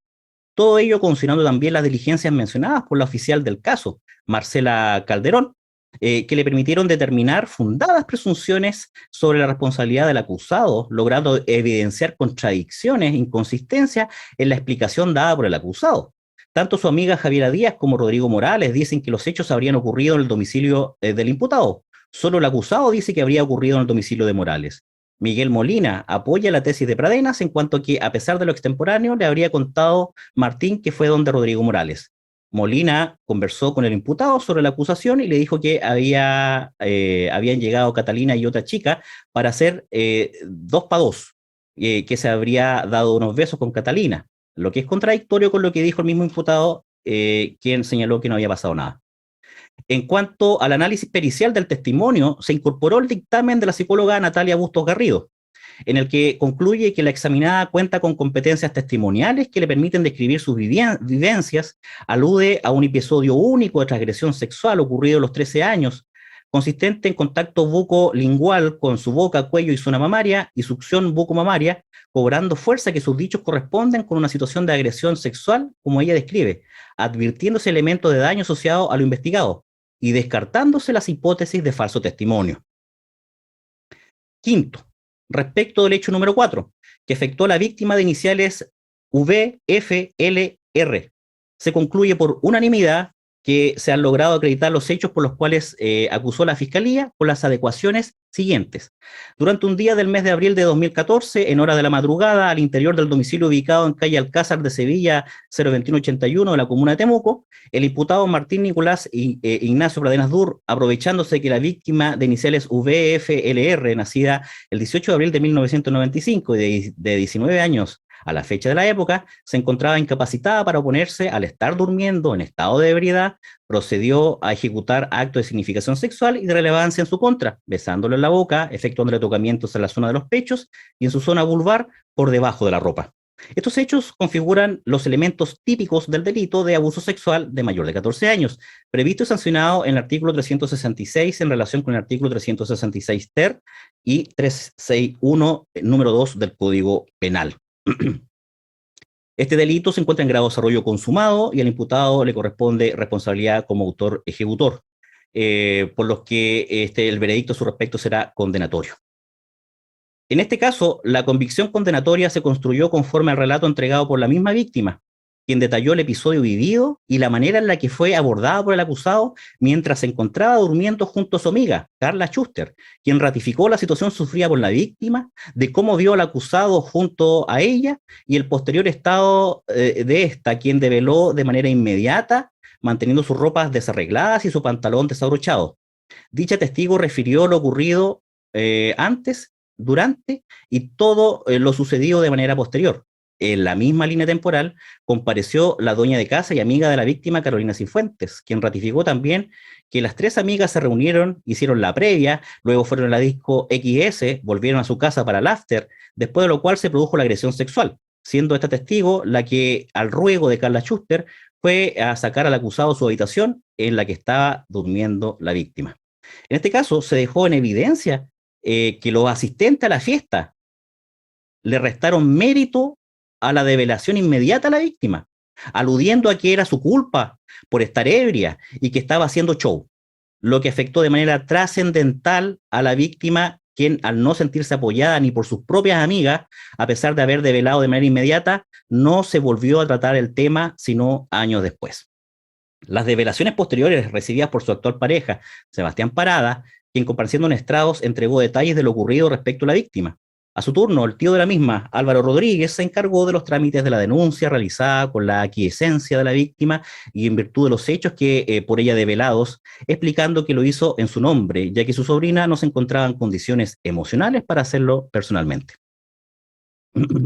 Todo ello considerando también las diligencias mencionadas por la oficial del caso, Marcela Calderón, que le permitieron determinar fundadas presunciones sobre la responsabilidad del acusado, logrando evidenciar contradicciones e inconsistencias en la explicación dada por el acusado. Tanto su amiga Javiera Díaz como Rodrigo Morales dicen que los hechos habrían ocurrido en el domicilio del imputado. Solo el acusado dice que habría ocurrido en el domicilio de Morales. Miguel Molina apoya la tesis de Pradenas en cuanto a que, a pesar de lo extemporáneo, le habría contado Martín que fue donde Rodrigo Morales. Molina conversó con el imputado sobre la acusación y le dijo que habían llegado Catalina y otra chica para hacer 2 para 2, que se habría dado unos besos con Catalina, lo que es contradictorio con lo que dijo el mismo imputado, quien señaló que no había pasado nada. En cuanto al análisis pericial del testimonio, se incorporó el dictamen de la psicóloga Natalia Bustos Garrido, en el que concluye que la examinada cuenta con competencias testimoniales que le permiten describir sus vivencias, alude a un episodio único de transgresión sexual ocurrido a los 13 años, consistente en contacto bucolingual con su boca, cuello y zona mamaria y succión bucomamaria, cobrando fuerza que sus dichos corresponden con una situación de agresión sexual, como ella describe, advirtiéndose elementos de daño asociado a lo investigado y descartándose las hipótesis de falso testimonio. Quinto, respecto del hecho número 4, que afectó a la víctima de iniciales VFLR, se concluye por unanimidad que se han logrado acreditar los hechos por los cuales acusó la Fiscalía con las adecuaciones siguientes. Durante un día del mes de abril de 2014, en horas de la madrugada, al interior del domicilio ubicado en calle Alcázar de Sevilla 02181 de la comuna de Temuco, el imputado Martín Nicolás Ignacio Pradenas Dur, aprovechándose de que la víctima de iniciales VFLR, nacida el 18 de abril de 1995 y de 19 años, a la fecha de la época, se encontraba incapacitada para oponerse al estar durmiendo en estado de ebriedad, procedió a ejecutar actos de significación sexual y de relevancia en su contra, besándolo en la boca, efectuándole tocamientos en la zona de los pechos y en su zona vulvar por debajo de la ropa. Estos hechos configuran los elementos típicos del delito de abuso sexual de mayor de 14 años, previsto y sancionado en el artículo 366 en relación con el artículo 366 ter y 361 número 2 del Código Penal. Este delito se encuentra en grado de desarrollo consumado y al imputado le corresponde responsabilidad como autor ejecutor, por lo que el veredicto a su respecto será condenatorio. En este caso, la convicción condenatoria se construyó conforme al relato entregado por la misma víctima, quien detalló el episodio vivido y la manera en la que fue abordada por el acusado mientras se encontraba durmiendo junto a su amiga, Carla Schuster, quien ratificó la situación sufrida por la víctima, de cómo vio al acusado junto a ella y el posterior estado de esta, quien develó de manera inmediata, manteniendo sus ropas desarregladas y su pantalón desabrochado. Dicha testigo refirió lo ocurrido antes, durante y todo lo sucedido de manera posterior. En la misma línea temporal compareció la dueña de casa y amiga de la víctima, Carolina Cifuentes, quien ratificó también que las 3 amigas se reunieron, hicieron la previa, luego fueron a la disco XS, volvieron a su casa para el after, después de lo cual se produjo la agresión sexual, siendo esta testigo la que, al ruego de Carla Schuster, fue a sacar al acusado a su habitación en la que estaba durmiendo la víctima. En este caso, se dejó en evidencia que los asistentes a la fiesta le restaron mérito a la develación inmediata a la víctima, aludiendo a que era su culpa por estar ebria y que estaba haciendo show, lo que afectó de manera trascendental a la víctima, quien al no sentirse apoyada ni por sus propias amigas, a pesar de haber develado de manera inmediata, no se volvió a tratar el tema sino años después. Las develaciones posteriores recibidas por su actual pareja, Sebastián Parada, quien compareciendo en estrados entregó detalles de lo ocurrido respecto a la víctima. A su turno, el tío de la misma, Álvaro Rodríguez, se encargó de los trámites de la denuncia realizada con la aquiescencia de la víctima y en virtud de los hechos que por ella develados, explicando que lo hizo en su nombre, ya que su sobrina no se encontraba en condiciones emocionales para hacerlo personalmente.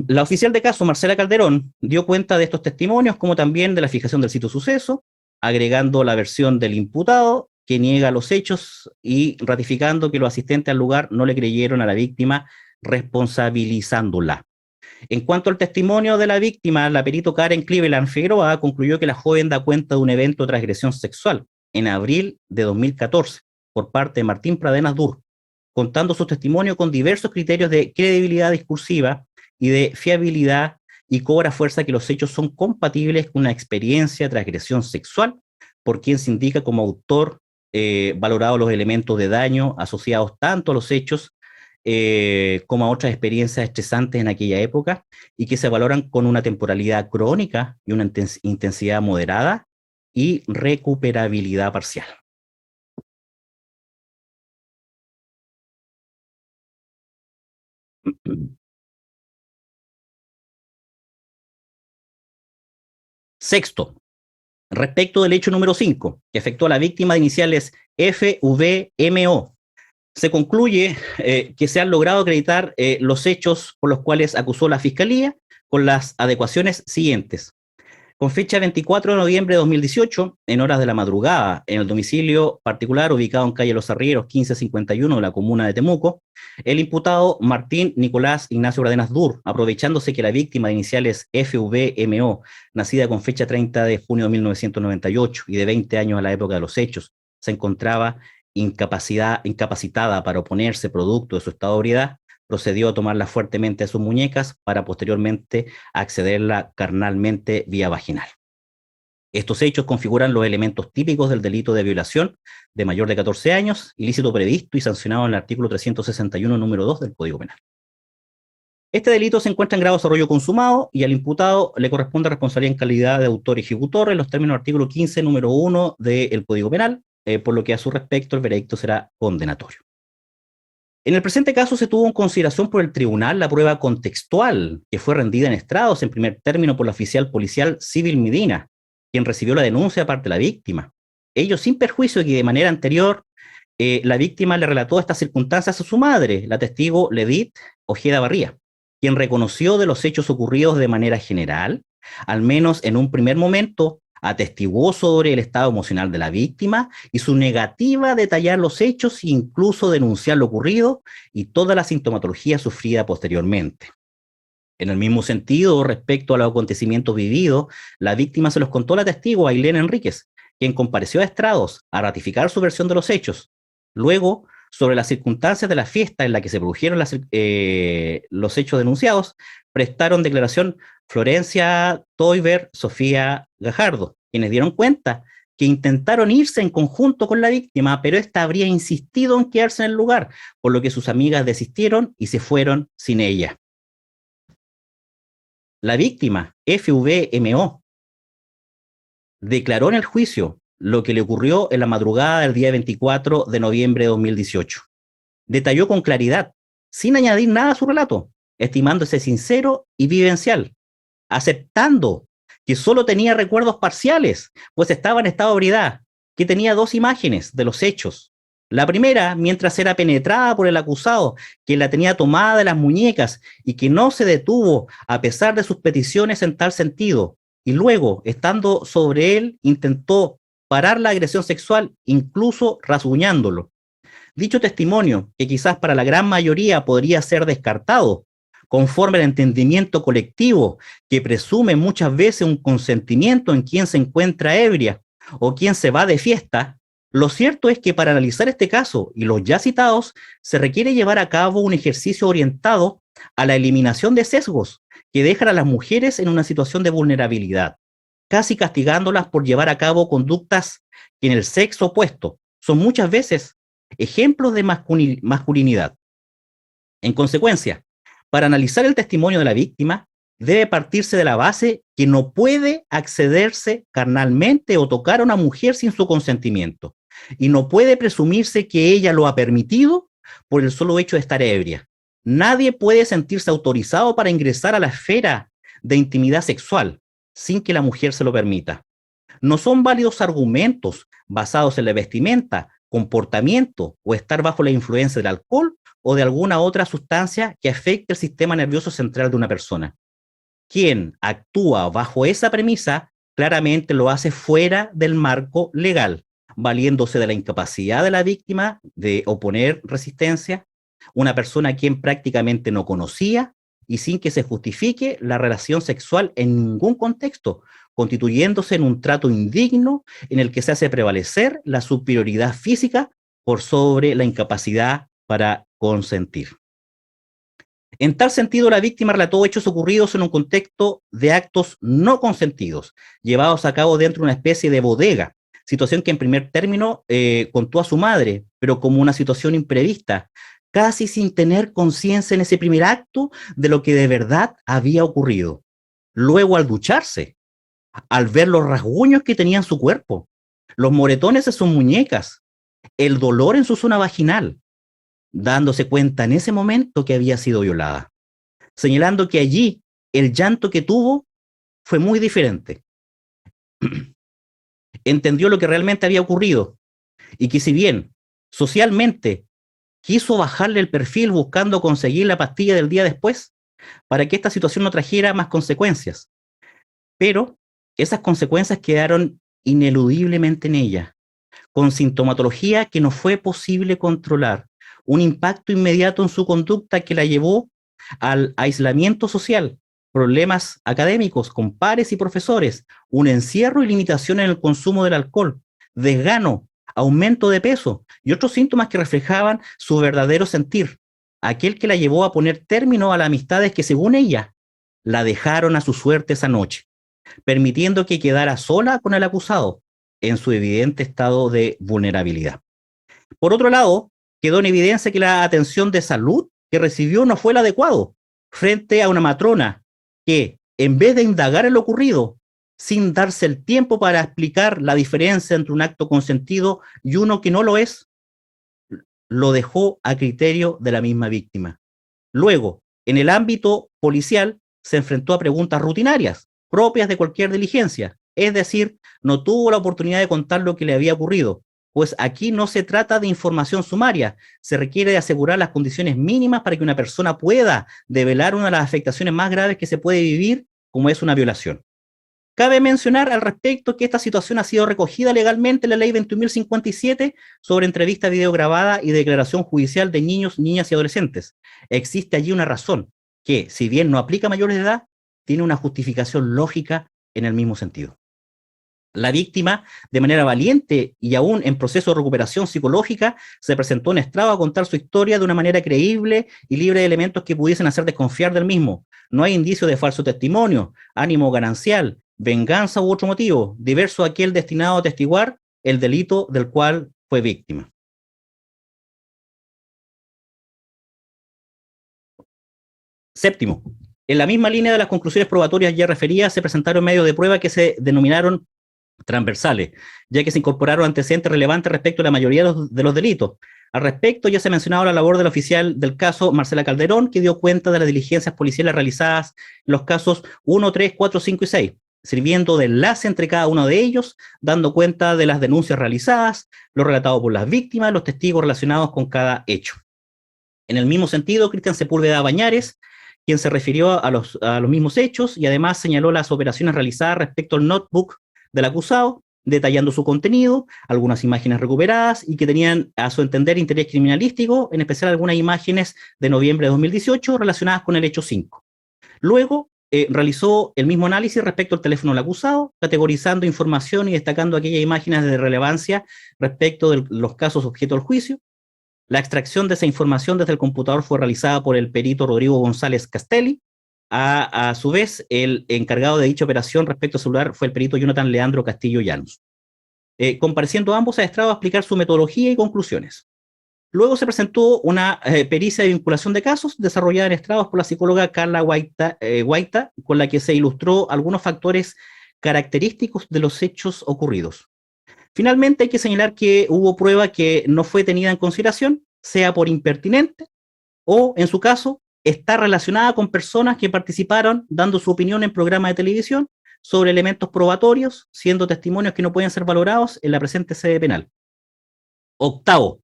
La oficial de caso, Marcela Calderón, dio cuenta de estos testimonios, como también de la fijación del sitio suceso, agregando la versión del imputado, que niega los hechos y ratificando que los asistentes al lugar no le creyeron a la víctima, responsabilizándola. En cuanto al testimonio de la víctima, la perito Karen Cleveland Figueroa concluyó que la joven da cuenta de un evento de transgresión sexual en abril de 2014 por parte de Martín Pradenas Dur, contando su testimonio con diversos criterios de credibilidad discursiva y de fiabilidad, y cobra fuerza que los hechos son compatibles con una experiencia de transgresión sexual por quien se indica como autor, valorado los elementos de daño asociados tanto a los hechos como a otras experiencias estresantes en aquella época, y que se valoran con una temporalidad crónica y una intensidad moderada y recuperabilidad parcial. Sexto, respecto del hecho número 5, que afectó a la víctima de iniciales FVMO, se concluye que se han logrado acreditar los hechos por los cuales acusó la Fiscalía con las adecuaciones siguientes. Con fecha 24 de noviembre de 2018, en horas de la madrugada, en el domicilio particular ubicado en calle Los Arrieros 1551 de la comuna de Temuco, el imputado Martín Nicolás Ignacio Pradenas Dur, aprovechándose que la víctima de iniciales FVMO, nacida con fecha 30 de junio de 1998 y de 20 años a la época de los hechos, se encontraba incapacitada para oponerse producto de su estado de ebriedad, procedió a tomarla fuertemente a sus muñecas para posteriormente accederla carnalmente vía vaginal. Estos hechos configuran los elementos típicos del delito de violación de mayor de 14 años, ilícito previsto y sancionado en el artículo 361, número 2 del Código Penal. Este delito se encuentra en grado de desarrollo consumado y al imputado le corresponde responsabilidad en calidad de autor y ejecutor en los términos del artículo 15, número 1 del Código Penal, por lo que a su respecto el veredicto será condenatorio. En el presente caso se tuvo en consideración por el tribunal la prueba contextual que fue rendida en estrados en primer término por la oficial policial Civil Medina, quien recibió la denuncia de parte de la víctima. Ello sin perjuicio de que de manera anterior la víctima le relató estas circunstancias a su madre, la testigo Ledith Ojeda Barría, quien reconoció de los hechos ocurridos de manera general, al menos en un primer momento, atestiguó sobre el estado emocional de la víctima y su negativa a detallar los hechos e incluso denunciar lo ocurrido y toda la sintomatología sufrida posteriormente. En el mismo sentido, respecto a los acontecimientos vividos, la víctima se los contó a la testigo Ailén Enríquez, quien compareció a estrados a ratificar su versión de los hechos. Luego, sobre las circunstancias de la fiesta en la que se produjeron los hechos denunciados, prestaron declaración Florencia Toiber, Sofía Gajardo, quienes dieron cuenta que intentaron irse en conjunto con la víctima, pero ésta habría insistido en quedarse en el lugar, por lo que sus amigas desistieron y se fueron sin ella. La víctima, FVMO, declaró en el juicio lo que le ocurrió en la madrugada del día 24 de noviembre de 2018. Detalló con claridad, sin añadir nada a su relato, estimándose sincero y vivencial, aceptando que solo tenía recuerdos parciales, pues estaba en estado de ebriedad, que tenía dos imágenes de los hechos. La primera, mientras era penetrada por el acusado, que la tenía tomada de las muñecas y que no se detuvo a pesar de sus peticiones en tal sentido. Y luego, estando sobre él, intentó parar la agresión sexual, incluso rasguñándolo. Dicho testimonio, que quizás para la gran mayoría podría ser descartado, conforme al entendimiento colectivo que presume muchas veces un consentimiento en quien se encuentra ebria o quien se va de fiesta, lo cierto es que para analizar este caso y los ya citados, se requiere llevar a cabo un ejercicio orientado a la eliminación de sesgos que dejan a las mujeres en una situación de vulnerabilidad, casi castigándolas por llevar a cabo conductas que en el sexo opuesto son muchas veces ejemplos de masculinidad. En consecuencia, para analizar el testimonio de la víctima, debe partirse de la base que no puede accederse carnalmente o tocar a una mujer sin su consentimiento, y no puede presumirse que ella lo ha permitido por el solo hecho de estar ebria. Nadie puede sentirse autorizado para ingresar a la esfera de intimidad sexual sin que la mujer se lo permita. No son válidos argumentos basados en la vestimenta, comportamiento o estar bajo la influencia del alcohol o de alguna otra sustancia que afecte el sistema nervioso central de una persona. Quien actúa bajo esa premisa claramente lo hace fuera del marco legal, valiéndose de la incapacidad de la víctima de oponer resistencia, una persona a quien prácticamente no conocía y sin que se justifique la relación sexual en ningún contexto, constituyéndose en un trato indigno en el que se hace prevalecer la superioridad física por sobre la incapacidad para consentir. En tal sentido, la víctima relató hechos ocurridos en un contexto de actos no consentidos, llevados a cabo dentro de una especie de bodega, situación que en primer término contó a su madre, pero como una situación imprevista, casi sin tener conciencia en ese primer acto de lo que de verdad había ocurrido. Luego, al ducharse, al ver los rasguños que tenía en su cuerpo, los moretones de sus muñecas, el dolor en su zona vaginal, dándose cuenta en ese momento que había sido violada, señalando que allí el llanto que tuvo fue muy diferente. Entendió lo que realmente había ocurrido y que si bien socialmente quiso bajarle el perfil buscando conseguir la pastilla del día después para que esta situación no trajera más consecuencias, pero esas consecuencias quedaron ineludiblemente en ella, con sintomatología que no fue posible controlar, un impacto inmediato en su conducta que la llevó al aislamiento social, problemas académicos con pares y profesores, un encierro y limitación en el consumo del alcohol, desgano, aumento de peso y otros síntomas que reflejaban su verdadero sentir, aquel que la llevó a poner término a las amistades que, según ella, la dejaron a su suerte esa noche, permitiendo que quedara sola con el acusado en su evidente estado de vulnerabilidad. Por otro lado, quedó en evidencia que la atención de salud que recibió no fue el adecuado frente a una matrona que, en vez de indagar en lo ocurrido, sin darse el tiempo para explicar la diferencia entre un acto consentido y uno que no lo es, lo dejó a criterio de la misma víctima. Luego, en el ámbito policial, se enfrentó a preguntas rutinarias, propias de cualquier diligencia, es decir, no tuvo la oportunidad de contar lo que le había ocurrido, pues aquí no se trata de información sumaria, se requiere de asegurar las condiciones mínimas para que una persona pueda develar una de las afectaciones más graves que se puede vivir, como es una violación. Cabe mencionar al respecto que esta situación ha sido recogida legalmente en la Ley 21.057 sobre entrevista videograbada y declaración judicial de niños, niñas y adolescentes. Existe allí una razón que, si bien no aplica a mayores de edad, tiene una justificación lógica en el mismo sentido. La víctima, de manera valiente y aún en proceso de recuperación psicológica, se presentó en estrado a contar su historia de una manera creíble y libre de elementos que pudiesen hacer desconfiar del mismo. No hay indicio de falso testimonio, ánimo ganancial, venganza u otro motivo, diverso a aquel destinado a atestiguar el delito del cual fue víctima. Séptimo, en la misma línea de las conclusiones probatorias ya referidas, se presentaron medios de prueba que se denominaron transversales, ya que se incorporaron antecedentes relevantes respecto a la mayoría de los delitos. Al respecto, ya se ha mencionado la labor del oficial del caso, Marcela Calderón, que dio cuenta de las diligencias policiales realizadas en los casos 1, 3, 4, 5 y 6, sirviendo de enlace entre cada uno de ellos, dando cuenta de las denuncias realizadas, lo relatado por las víctimas, los testigos relacionados con cada hecho. En el mismo sentido, Cristian Sepúlveda Bañares, quien se refirió a los mismos hechos y además señaló las operaciones realizadas respecto al notebook del acusado, detallando su contenido, algunas imágenes recuperadas y que tenían, a su entender, interés criminalístico, en especial algunas imágenes de noviembre de 2018 relacionadas con el hecho 5. Luego, realizó el mismo análisis respecto al teléfono del acusado, categorizando información y destacando aquellas imágenes de relevancia respecto de los casos objeto del juicio. La extracción de esa información desde el computador fue realizada por el perito Rodrigo González Castelli. A su vez, el encargado de dicha operación respecto al celular fue el perito Jonathan Leandro Castillo Llanos. Compareciendo ambos a estrado a explicar su metodología y conclusiones. Luego se presentó una pericia de vinculación de casos desarrollada en estrados por la psicóloga Carla Guaita, con la que se ilustró algunos factores característicos de los hechos ocurridos. Finalmente hay que señalar que hubo prueba que no fue tenida en consideración, sea por impertinente o, en su caso, está relacionada con personas que participaron dando su opinión en programas de televisión sobre elementos probatorios, siendo testimonios que no pueden ser valorados en la presente sede penal. Octavo,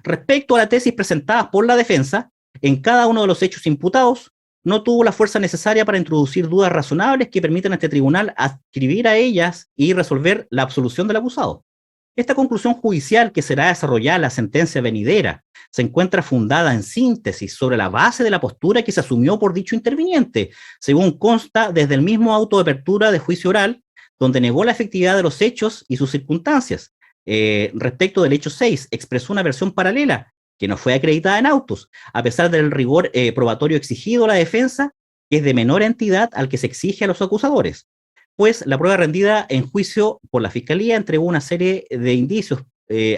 respecto a la tesis presentada por la defensa, en cada uno de los hechos imputados, no tuvo la fuerza necesaria para introducir dudas razonables que permitan a este tribunal adscribir a ellas y resolver la absolución del acusado. Esta conclusión judicial, que será desarrollada en la sentencia venidera, se encuentra fundada en síntesis sobre la base de la postura que se asumió por dicho interviniente, según consta desde el mismo auto de apertura de juicio oral, donde negó la efectividad de los hechos y sus circunstancias. Respecto del hecho 6, expresó una versión paralela, que no fue acreditada en autos, a pesar del rigor probatorio exigido a la defensa, que es de menor entidad al que se exige a los acusadores. Pues la prueba rendida en juicio por la Fiscalía entregó una serie de indicios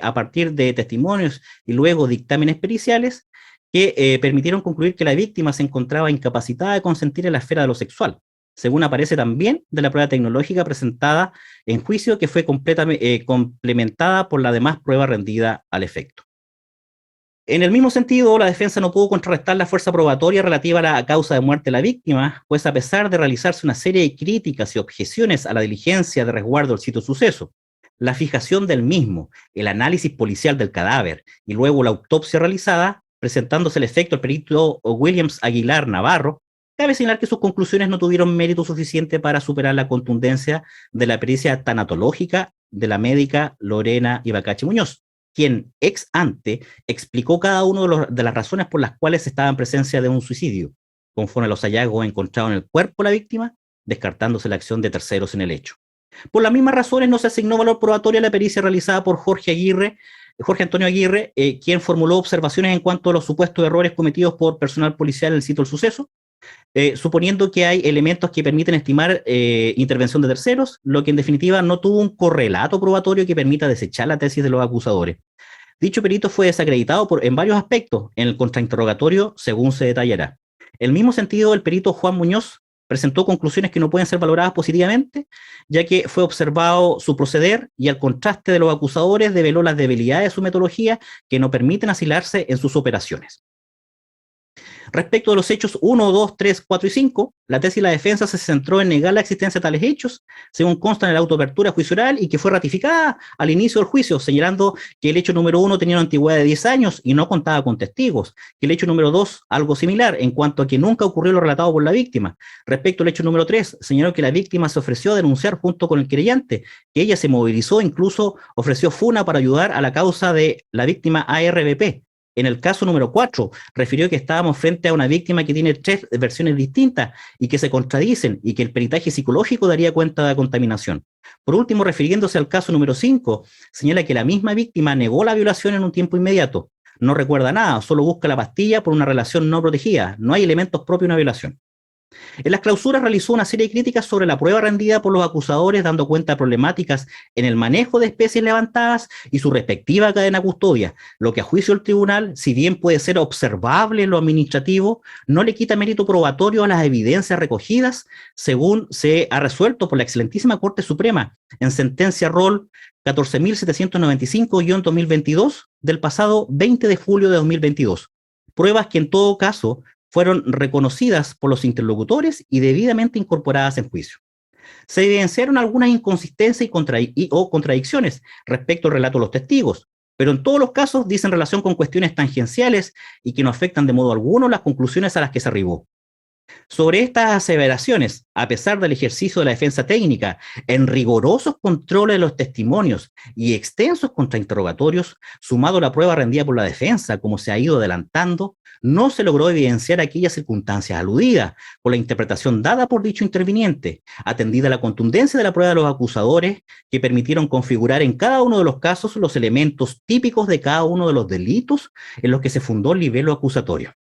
a partir de testimonios y luego dictámenes periciales que permitieron concluir que la víctima se encontraba incapacitada de consentir en la esfera de lo sexual, según aparece también de la prueba tecnológica presentada en juicio, que fue complementada por la demás prueba rendida al efecto. En el mismo sentido, la defensa no pudo contrarrestar la fuerza probatoria relativa a la causa de muerte de la víctima, pues a pesar de realizarse una serie de críticas y objeciones a la diligencia de resguardo del sitio suceso, la fijación del mismo, el análisis policial del cadáver y luego la autopsia realizada, presentándose el efecto del perito Williams Aguilar Navarro, cabe señalar que sus conclusiones no tuvieron mérito suficiente para superar la contundencia de la pericia tanatológica de la médica Lorena Ibacache Muñoz, quien ex ante explicó cada una de las razones por las cuales estaba en presencia de un suicidio, conforme a los hallazgos encontrados en el cuerpo de la víctima, descartándose la acción de terceros en el hecho. Por las mismas razones no se asignó valor probatorio a la pericia realizada por Jorge Antonio Aguirre, quien formuló observaciones en cuanto a los supuestos errores cometidos por personal policial en el sitio del suceso, suponiendo que hay elementos que permiten estimar intervención de terceros, lo que en definitiva no tuvo un correlato probatorio que permita desechar la tesis de los acusadores. Dicho perito fue desacreditado en varios aspectos en el contrainterrogatorio, según se detallará. En el mismo sentido, el perito Juan Muñoz presentó conclusiones que no pueden ser valoradas positivamente, ya que fue observado su proceder y al contraste de los acusadores develó las debilidades de su metodología que no permiten asilarse en sus operaciones. Respecto de los hechos 1, 2, 3, 4 y 5, la tesis de la defensa se centró en negar la existencia de tales hechos, según consta en el auto de apertura juicio oral y que fue ratificada al inicio del juicio, señalando que el hecho número 1 tenía una antigüedad de 10 años y no contaba con testigos, que el hecho número 2, algo similar, en cuanto a que nunca ocurrió lo relatado por la víctima. Respecto al hecho número 3, señaló que la víctima se ofreció a denunciar junto con el querellante, que ella se movilizó, incluso ofreció funa para ayudar a la causa de la víctima ARBP. En el caso número 4, refirió que estábamos frente a una víctima que tiene 3 versiones distintas y que se contradicen y que el peritaje psicológico daría cuenta de la contaminación. Por último, refiriéndose al caso número 5, señala que la misma víctima negó la violación en un tiempo inmediato. No recuerda nada, solo busca la pastilla por una relación no protegida. No hay elementos propios de una violación. En las clausuras realizó una serie de críticas sobre la prueba rendida por los acusadores, dando cuenta de problemáticas en el manejo de especies levantadas y su respectiva cadena custodia, lo que a juicio del tribunal, si bien puede ser observable en lo administrativo, no le quita mérito probatorio a las evidencias recogidas, según se ha resuelto por la excelentísima Corte Suprema en sentencia Rol 14.795-2022 del pasado 20 de julio de 2022. Pruebas que en todo caso fueron reconocidas por los interlocutores y debidamente incorporadas en juicio. Se evidenciaron algunas inconsistencias o contradicciones respecto al relato de los testigos, pero en todos los casos dicen relación con cuestiones tangenciales y que no afectan de modo alguno las conclusiones a las que se arribó. Sobre estas aseveraciones, a pesar del ejercicio de la defensa técnica, en rigurosos controles de los testimonios y extensos contrainterrogatorios, sumado a la prueba rendida por la defensa, como se ha ido adelantando, no se logró evidenciar aquellas circunstancias aludidas por la interpretación dada por dicho interviniente, atendida la contundencia de la prueba de los acusadores, que permitieron configurar en cada uno de los casos los elementos típicos de cada uno de los delitos en los que se fundó el libelo acusatorio.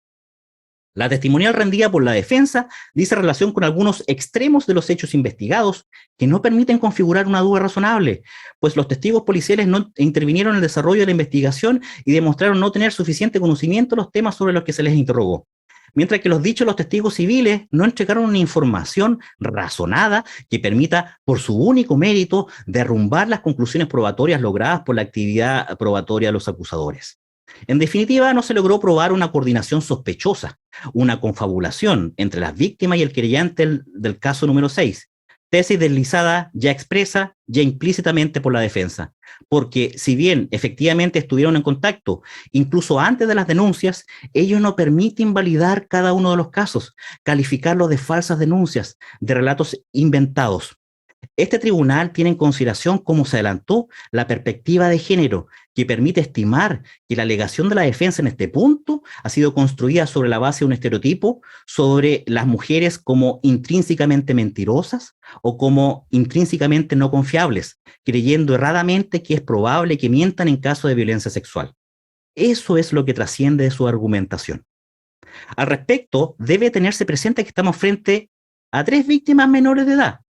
La testimonial rendida por la defensa dice relación con algunos extremos de los hechos investigados que no permiten configurar una duda razonable, pues los testigos policiales no intervinieron en el desarrollo de la investigación y demostraron no tener suficiente conocimiento de los temas sobre los que se les interrogó. Mientras que los dichos de los testigos civiles no entregaron una información razonada que permita, por su único mérito, derrumbar las conclusiones probatorias logradas por la actividad probatoria de los acusadores. En definitiva, no se logró probar una coordinación sospechosa, una confabulación entre las víctimas y el querellante del caso número 6, tesis deslizada ya expresa, ya implícitamente por la defensa, porque si bien efectivamente estuvieron en contacto, incluso antes de las denuncias, ello no permite invalidar cada uno de los casos, calificarlos de falsas denuncias, de relatos inventados. Este tribunal tiene en consideración, como se adelantó, la perspectiva de género, que permite estimar que la alegación de la defensa en este punto ha sido construida sobre la base de un estereotipo sobre las mujeres como intrínsecamente mentirosas o como intrínsecamente no confiables, creyendo erradamente que es probable que mientan en caso de violencia sexual. Eso es lo que trasciende de su argumentación. Al respecto, debe tenerse presente que estamos frente a 3 víctimas menores de edad,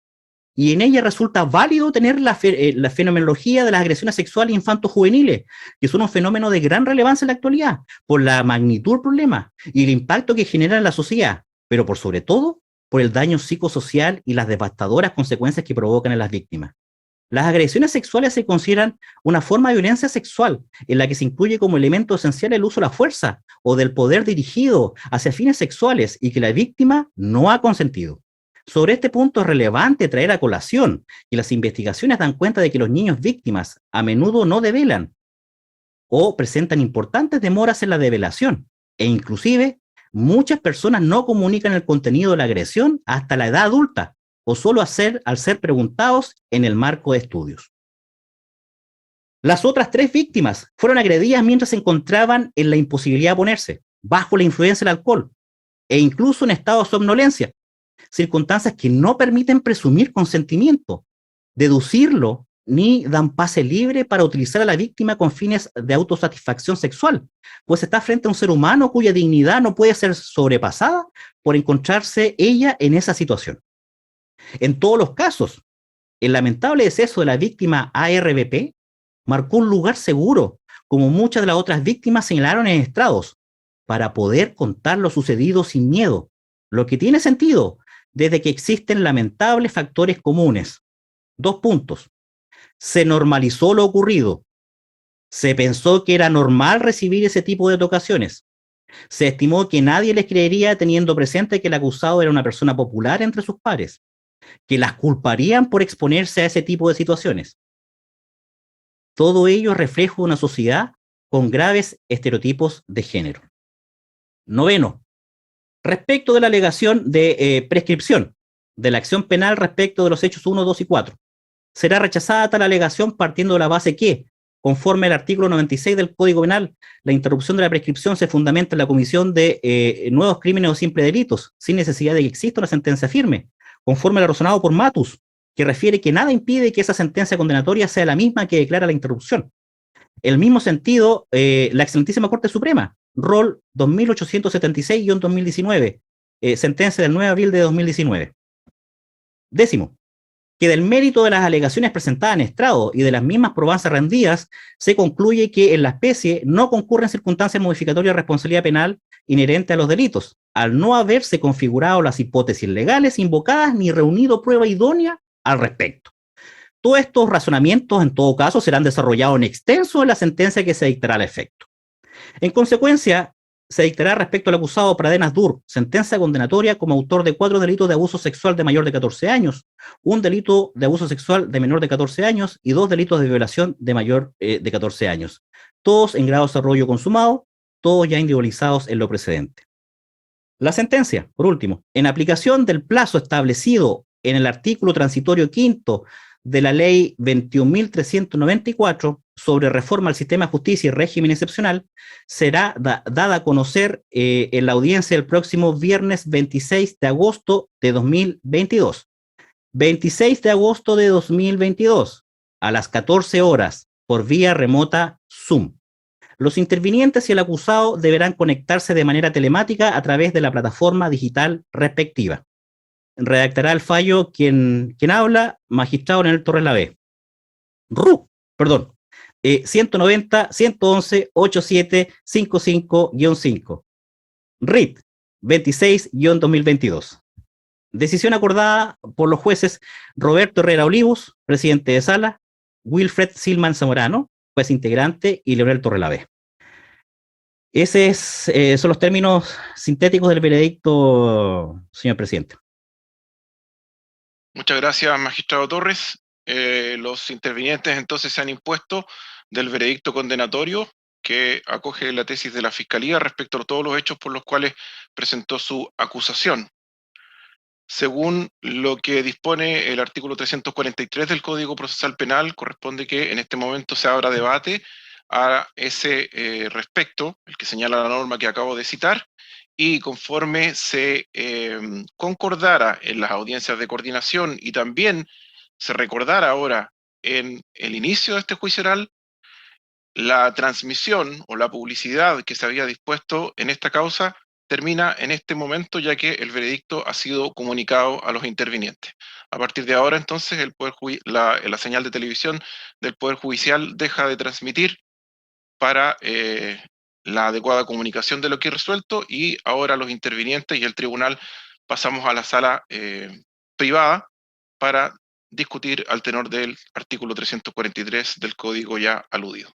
y en ella resulta válido tener la fenomenología de las agresiones sexuales infanto-juveniles, que son un fenómeno de gran relevancia en la actualidad, por la magnitud del problema y el impacto que genera en la sociedad, pero por sobre todo, por el daño psicosocial y las devastadoras consecuencias que provocan en las víctimas. Las agresiones sexuales se consideran una forma de violencia sexual, en la que se incluye como elemento esencial el uso de la fuerza o del poder dirigido hacia fines sexuales y que la víctima no ha consentido. Sobre este punto es relevante traer a colación que las investigaciones dan cuenta de que los niños víctimas a menudo no develan o presentan importantes demoras en la develación, e inclusive muchas personas no comunican el contenido de la agresión hasta la edad adulta o solo al ser preguntados en el marco de estudios. Las otras 3 víctimas fueron agredidas mientras se encontraban en la imposibilidad de oponerse, bajo la influencia del alcohol e incluso en estado de somnolencia, circunstancias que no permiten presumir consentimiento, deducirlo, ni dan pase libre para utilizar a la víctima con fines de autosatisfacción sexual, pues está frente a un ser humano cuya dignidad no puede ser sobrepasada por encontrarse ella en esa situación. En todos los casos, el lamentable deceso de la víctima ARBP marcó un lugar seguro, como muchas de las otras víctimas señalaron en estrados, para poder contar lo sucedido sin miedo, lo que tiene sentido desde que existen lamentables factores comunes. 2 puntos. Se normalizó lo ocurrido. Se pensó que era normal recibir ese tipo de tocaciones. Se estimó que nadie les creería teniendo presente que el acusado era una persona popular entre sus pares, que las culparían por exponerse a ese tipo de situaciones. Todo ello es reflejo de una sociedad con graves estereotipos de género. 9. Respecto de la alegación de prescripción de la acción penal respecto de los hechos 1, 2 y 4, será rechazada tal alegación partiendo de la base que, conforme al artículo 96 del Código Penal, la interrupción de la prescripción se fundamenta en la comisión de nuevos crímenes o simples delitos, sin necesidad de que exista una sentencia firme, conforme a lo razonado por Matus, que refiere que nada impide que esa sentencia condenatoria sea la misma que declara la interrupción. El mismo sentido, la excelentísima Corte Suprema, Rol 2876-2019, sentencia del 9 de abril de 2019. 10. Que del mérito de las alegaciones presentadas en estrado y de las mismas probanzas rendidas, se concluye que en la especie no concurren circunstancias modificatorias de responsabilidad penal inherente a los delitos, al no haberse configurado las hipótesis legales invocadas ni reunido prueba idónea al respecto. Todos estos razonamientos, en todo caso, serán desarrollados en extenso en la sentencia que se dictará al efecto. En consecuencia, se dictará respecto al acusado Pradenas Dur sentencia condenatoria como autor de 4 delitos de abuso sexual de mayor de 14 años, 1 delito de abuso sexual de menor de 14 años y 2 delitos de violación de mayor de 14 años, todos en grado de desarrollo consumado, todos ya individualizados en lo precedente. La sentencia, por último, en aplicación del plazo establecido en el artículo transitorio 5 de la Ley 21.394 sobre reforma al sistema de justicia y régimen excepcional, será dada a conocer en la audiencia el próximo viernes 26 de agosto de 2022. 26 de agosto de 2022, a las 14 horas, por vía remota Zoom. Los intervinientes y el acusado deberán conectarse de manera telemática a través de la plataforma digital respectiva. Redactará el fallo quien habla, magistrado Leonel Torres Lavé. 190-111-87-55-5. RIT 26-2022. Decisión acordada por los jueces Roberto Herrera Olivos, presidente de sala, Wilfred Silman Zamorano, juez integrante, y Leonel Torres Lavé. Esos son los términos sintéticos del veredicto, señor presidente. Muchas gracias, magistrado Torres. Los intervinientes entonces se han impuesto del veredicto condenatorio que acoge la tesis de la Fiscalía respecto a todos los hechos por los cuales presentó su acusación. Según lo que dispone el artículo 343 del Código Procesal Penal, corresponde que en este momento se abra debate a ese respecto, el que señala la norma que acabo de citar, y conforme se concordara en las audiencias de coordinación y también se recordara ahora en el inicio de este juicio oral, la transmisión o la publicidad que se había dispuesto en esta causa termina en este momento, ya que el veredicto ha sido comunicado a los intervinientes. A partir de ahora, entonces, la señal de televisión del Poder Judicial deja de transmitir para la adecuada comunicación de lo que es resuelto, y ahora los intervinientes y el tribunal pasamos a la sala privada para discutir al tenor del artículo 343 del Código ya aludido.